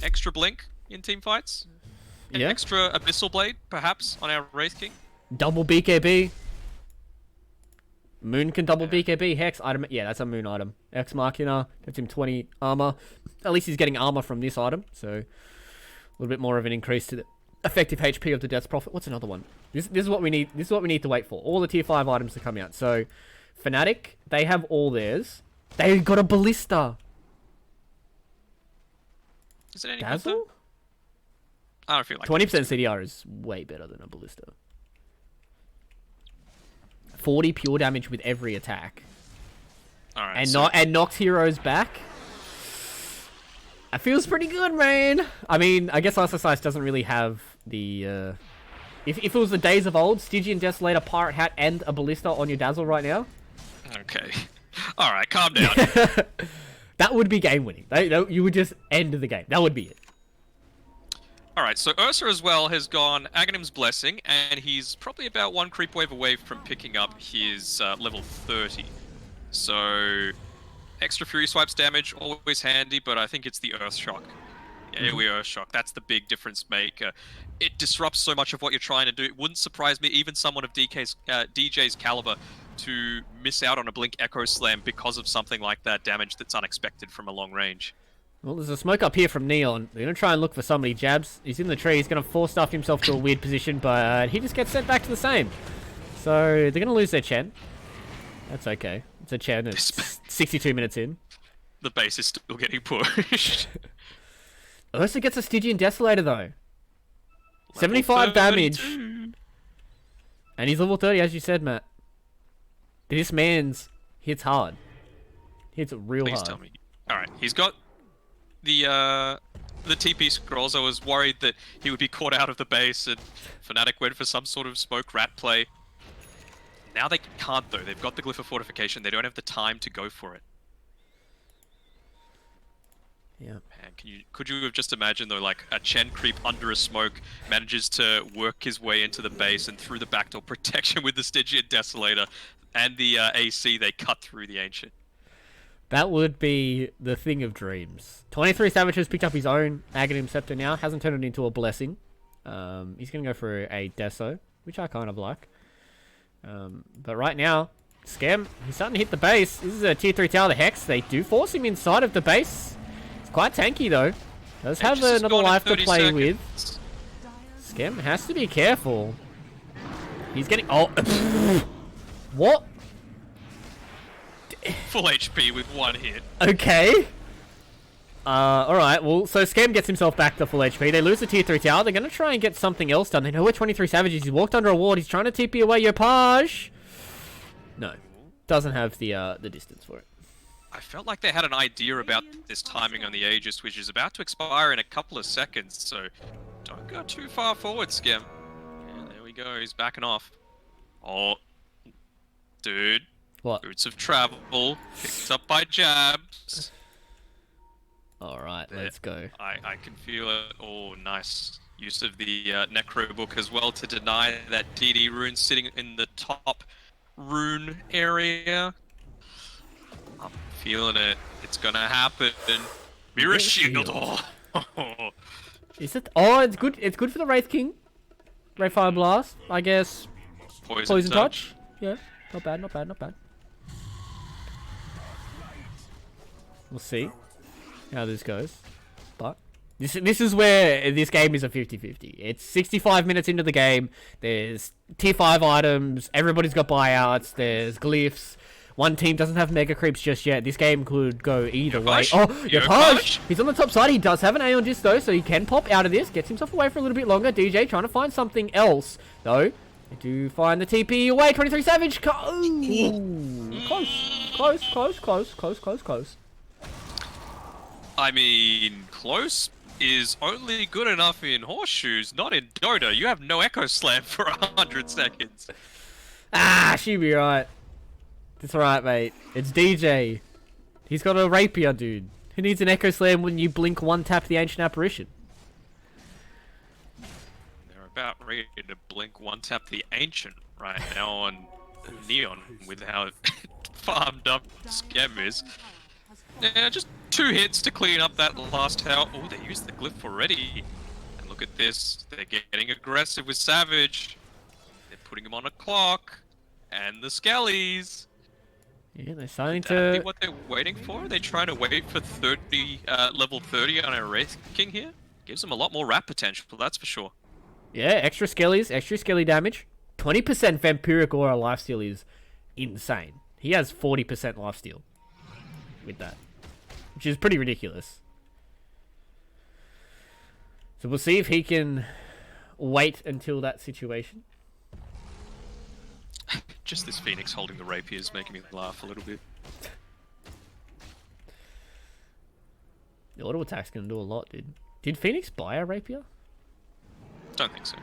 Extra blink in team fights. An extra Abyssal Blade, perhaps, on our Wraith King. Double BKB. Moon can double BKB. Hex item. Yeah, that's a Moon item. Ex Machina gives him 20 armor. At least he's getting armor from this item, so a little bit more of an increase to effective HP of the Death's Prophet. What's another one? This is what we need. This is what we need to wait for. All the tier 5 items to come out. So, Fnatic, they have all theirs. They got a Ballista. Is it any Dazzle? good, though? I don't feel like 20% CDR is way better than a Ballista. 40 pure damage with every attack. Alright, And so and knocks heroes back. That feels pretty good, man. I mean, I guess Ice doesn't really have the... If it was the days of old, Stygian Desolator, Pirate Hat, and a Ballista on your Dazzle right now... Okay. Alright, calm down. That would be game-winning. You would just end the game. That would be it. Alright, so Ursa as well has gone Aghanim's Blessing, and he's probably about one creep wave away from picking up his level 30. So, extra Fury Swipes damage, always handy, but I think it's the Earth Shock. Yeah, AoE Earth Shock, that's the big difference maker. It disrupts so much of what you're trying to do. It wouldn't surprise me, even someone of DJ's caliber, to miss out on a Blink Echo Slam because of something like that damage that's unexpected from a long range. Well, there's a smoke up here from Neon. They're going to try and look for somebody. Jabs, he's in the tree. He's going to force stuff himself to a weird position, but he just gets sent back to the same. So they're going to lose their Chen. That's okay. It's a Chen. It's 62 minutes in. The base is still getting pushed. Ursa gets a Stygian Desolator, though. 75 damage. And he's level 30, as you said, Matt. This man's hits hard. Hits real Please hard. tell me. Alright, he's got the TP scrolls. I was worried that he would be caught out of the base and Fnatic went for some sort of smoke rat play. Now they can't though. They've got the Glyph of Fortification. They don't have the time to go for it. Yeah. Man, could you have just imagined though, like a Chen creep under a smoke manages to work his way into the base and through the backdoor protection with the Stygian Desolator and the AC, they cut through the Ancient. That would be the thing of dreams. 23 Savage has picked up his own Aghanim Scepter now. Hasn't turned it into a Blessing. He's going to go for a Deso, which I kind of like. But right now, Scam, he's starting to hit the base. This is a tier 3 tower, the Hex. They do force him inside of the base. It's quite tanky though. Does have another life to play with. Scam has to be careful. He's getting... Oh! What? Full HP with one hit. Okay. Alright, well, so Scam gets himself back to full HP. They lose the tier 3 tower. They're going to try and get something else done. They know where 23 Savage is. He's walked under a ward. He's trying to TP away your Page. No. Doesn't have the distance for it. I felt like they had an idea about this timing on the Aegis, which is about to expire in a couple of seconds, so don't go too far forward, Scam. Yeah, there we go. He's backing off. Oh. Dude. What? Boots of Travel. Picked up by Jabs. Alright, let's go. I can feel it. Oh, nice use of the Necro Book as well to deny that DD rune sitting in the top rune area. I'm feeling it. It's gonna happen. Mirror Shield. Oh. Is it? Oh, it's good. It's good for the Wraith King. Wraith Fire Blast, I guess. Poison Touch. Yeah, not bad, not bad, not bad. We'll see how this goes. But this is where this game is a 50-50. It's 65 minutes into the game. There's tier 5 items. Everybody's got buyouts. There's glyphs. One team doesn't have mega creeps just yet. This game could go either way. Oh, Yopaj! He's on the top side. He does have an Aeon Disc though, so he can pop out of this. Gets himself away for a little bit longer. DJ trying to find something else though. They do find the TP away. 23 Savage. Close. I mean, close is only good enough in Horseshoes, not in Dota. You have no Echo Slam for 100 seconds. Ah, she'll be right. It's alright, mate. It's DJ. He's got a rapier, dude. Who needs an Echo Slam when you blink one tap the Ancient Apparition? They're about ready to blink one tap the Ancient right now on Neon with how farmed up Scam is. Yeah, just 2 hits to clean up that last tower. Oh, they used the glyph already. And look at this. They're getting aggressive with Savage. They're putting him on a clock. And the Skellies. Yeah, they're starting Exactly to... what they're waiting for. They're trying to wait for level 30 on a Wraith King here. Gives them a lot more rat potential, that's for sure. Yeah, extra skelly damage. 20% Vampiric Aura lifesteal is insane. He has 40% lifesteal with that, which is pretty ridiculous. So we'll see if he can wait until that situation. Just this Phoenix holding the rapier is making me laugh a little bit. The auto attack's gonna do a lot, dude. Did Phoenix buy a rapier? Don't think so.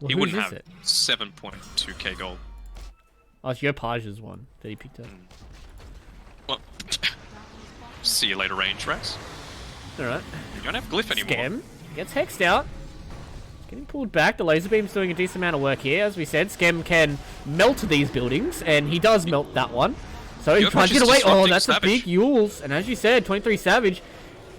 Well, He whose wouldn't is have it? 7.2k gold. Oh, it's Yopage's one that he picked up. Well, see you later, range Rex. Alright. You don't have glyph anymore. Scam gets hexed out. Getting pulled back. The laser beam's doing a decent amount of work here. As we said, Scam can melt these buildings, and he does melt that one. So he tries to get away. Oh, that's a big Yules. And as you said, 23 Savage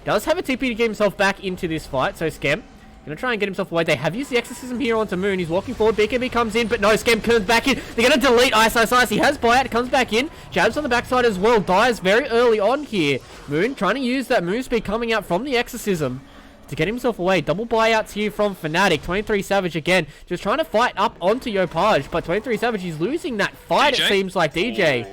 does have a TP to get himself back into this fight. So Scam gonna try and get himself away. They have used the Exorcism here onto Moon. He's walking forward. BKB comes in, but no, Scam comes back in. They're gonna delete Ice. He has buyout, comes back in. Jabs on the backside as well. Dies very early on here. Moon trying to use that move speed coming out from the Exorcism to get himself away. Double buyouts here from Fnatic. 23 Savage again, just trying to fight up onto Yopage, but 23 Savage is losing that fight, DJ? it seems like. DJ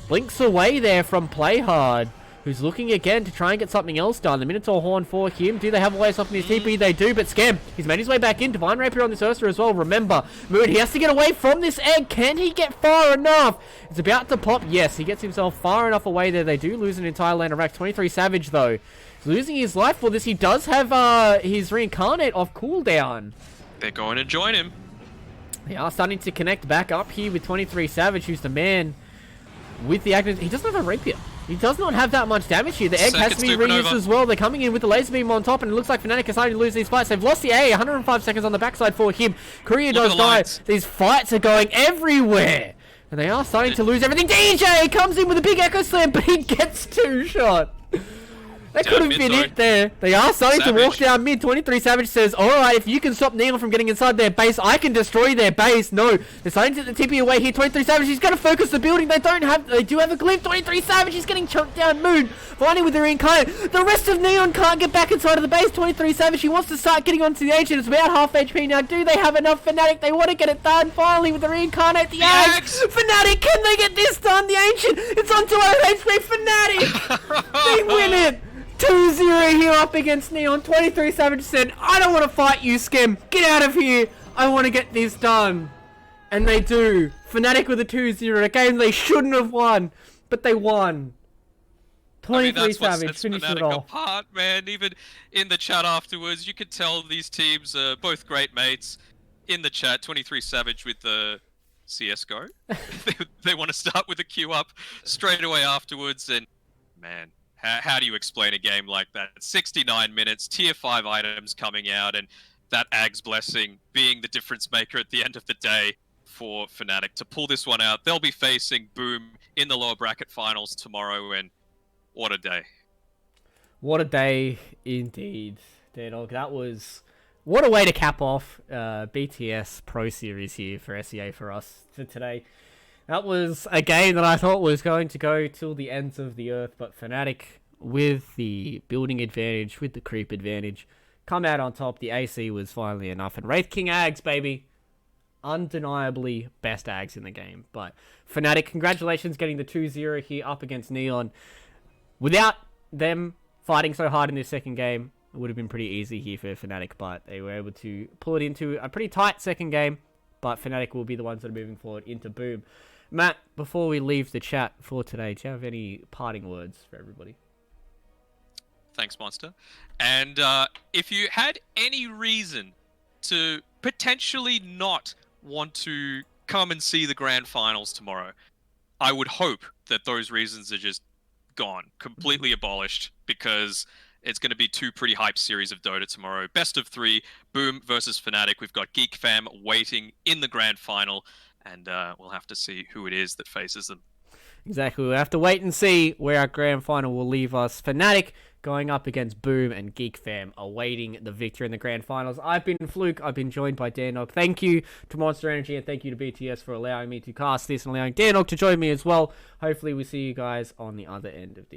blinks away there from Playhard, who's looking again to try and get something else done. The Minotaur Horn for him. Do they have a way of stopping his TP? They do, but Scam, he's made his way back in. Divine Rapier on this Ursa as well. Remember, Moon, he has to get away from this egg. Can he get far enough? It's about to pop. Yes, he gets himself far enough away there. They do lose an entire land of rack. 23 Savage, though, losing his life for this. He does have his Reincarnate off cooldown. They're going to join him. They are starting to connect back up here with 23 Savage, who's the man with the Agnes. He doesn't have a Rapier. He does not have that much damage here. The egg has to be reused as well. They're coming in with the laser beam on top, and it looks like Fnatic are starting to lose these fights. They've lost the A. 105 seconds on the backside for him. Courier does die. These fights are going everywhere, and they are starting to lose everything. DJ comes in with a big Echo Slam, but he gets two shot. That could have been it there. They are starting to walk down mid. 23 Savage says, alright, if you can stop Neon from getting inside their base, I can destroy their base. No, they're starting to get the TP away here. 23 Savage, he's going to focus the building. They do have a glyph. 23 Savage, he's getting choked down. Moon, finding with the Reincarnate. The rest of Neon can't get back inside of the base. 23 Savage, he wants to start getting onto the Ancient. It's about half HP now. Do they have enough? Fnatic, they want to get it done. Finally, with the Reincarnate, the Axe. Fnatic, can they get this done? The Ancient, it's on 200 HP. Fnatic, they win it. 2-0 here up against Neon. 23 Savage said, I don't want to fight you, Scam. Get out of here. I want to get this done. And they do. Fnatic with a 2-0. A game they shouldn't have won, but they won. 23 Savage finished it off. Apart, man. Even in the chat afterwards, you could tell these teams are both great mates. In the chat, 23 Savage with the CSGO. they want to start with a queue up straight away afterwards, and man, how do you explain a game like that? 69 minutes, tier 5 items coming out, and that Ag's Blessing being the difference maker at the end of the day for Fnatic to pull this one out. They'll be facing Boom in the lower bracket finals tomorrow, and what a day. What a day indeed, Danog. That was... What a way to cap off BTS Pro Series here for SEA for us for today. That was a game that I thought was going to go till the ends of the earth, but Fnatic, with the building advantage, with the creep advantage, come out on top. The AC was finally enough. And Wraith King Ags, baby. Undeniably best Ags in the game. But Fnatic, congratulations getting the 2-0 here up against Neon. Without them fighting so hard in this second game, it would have been pretty easy here for Fnatic, but they were able to pull it into a pretty tight second game. But Fnatic will be the ones that are moving forward into Boom. Matt, before we leave the chat for today, do you have any parting words for everybody? Thanks, Monster. And if you had any reason to potentially not want to come and see the grand finals tomorrow, I would hope that those reasons are just gone, completely abolished, because it's going to be two pretty hype series of Dota tomorrow. Best of 3, Boom versus Fnatic. We've got Geek Fam waiting in the grand final, and we'll have to see who it is that faces them. Exactly. We'll have to wait and see where our grand final will leave us. Fnatic going up against Boom, and Geek Fam awaiting the victory in the grand finals. I've been Fluke. I've been joined by Danog. Thank you to Monster Energy, and thank you to BTS for allowing me to cast this and allowing Danog to join me as well. Hopefully we see you guys on the other end of the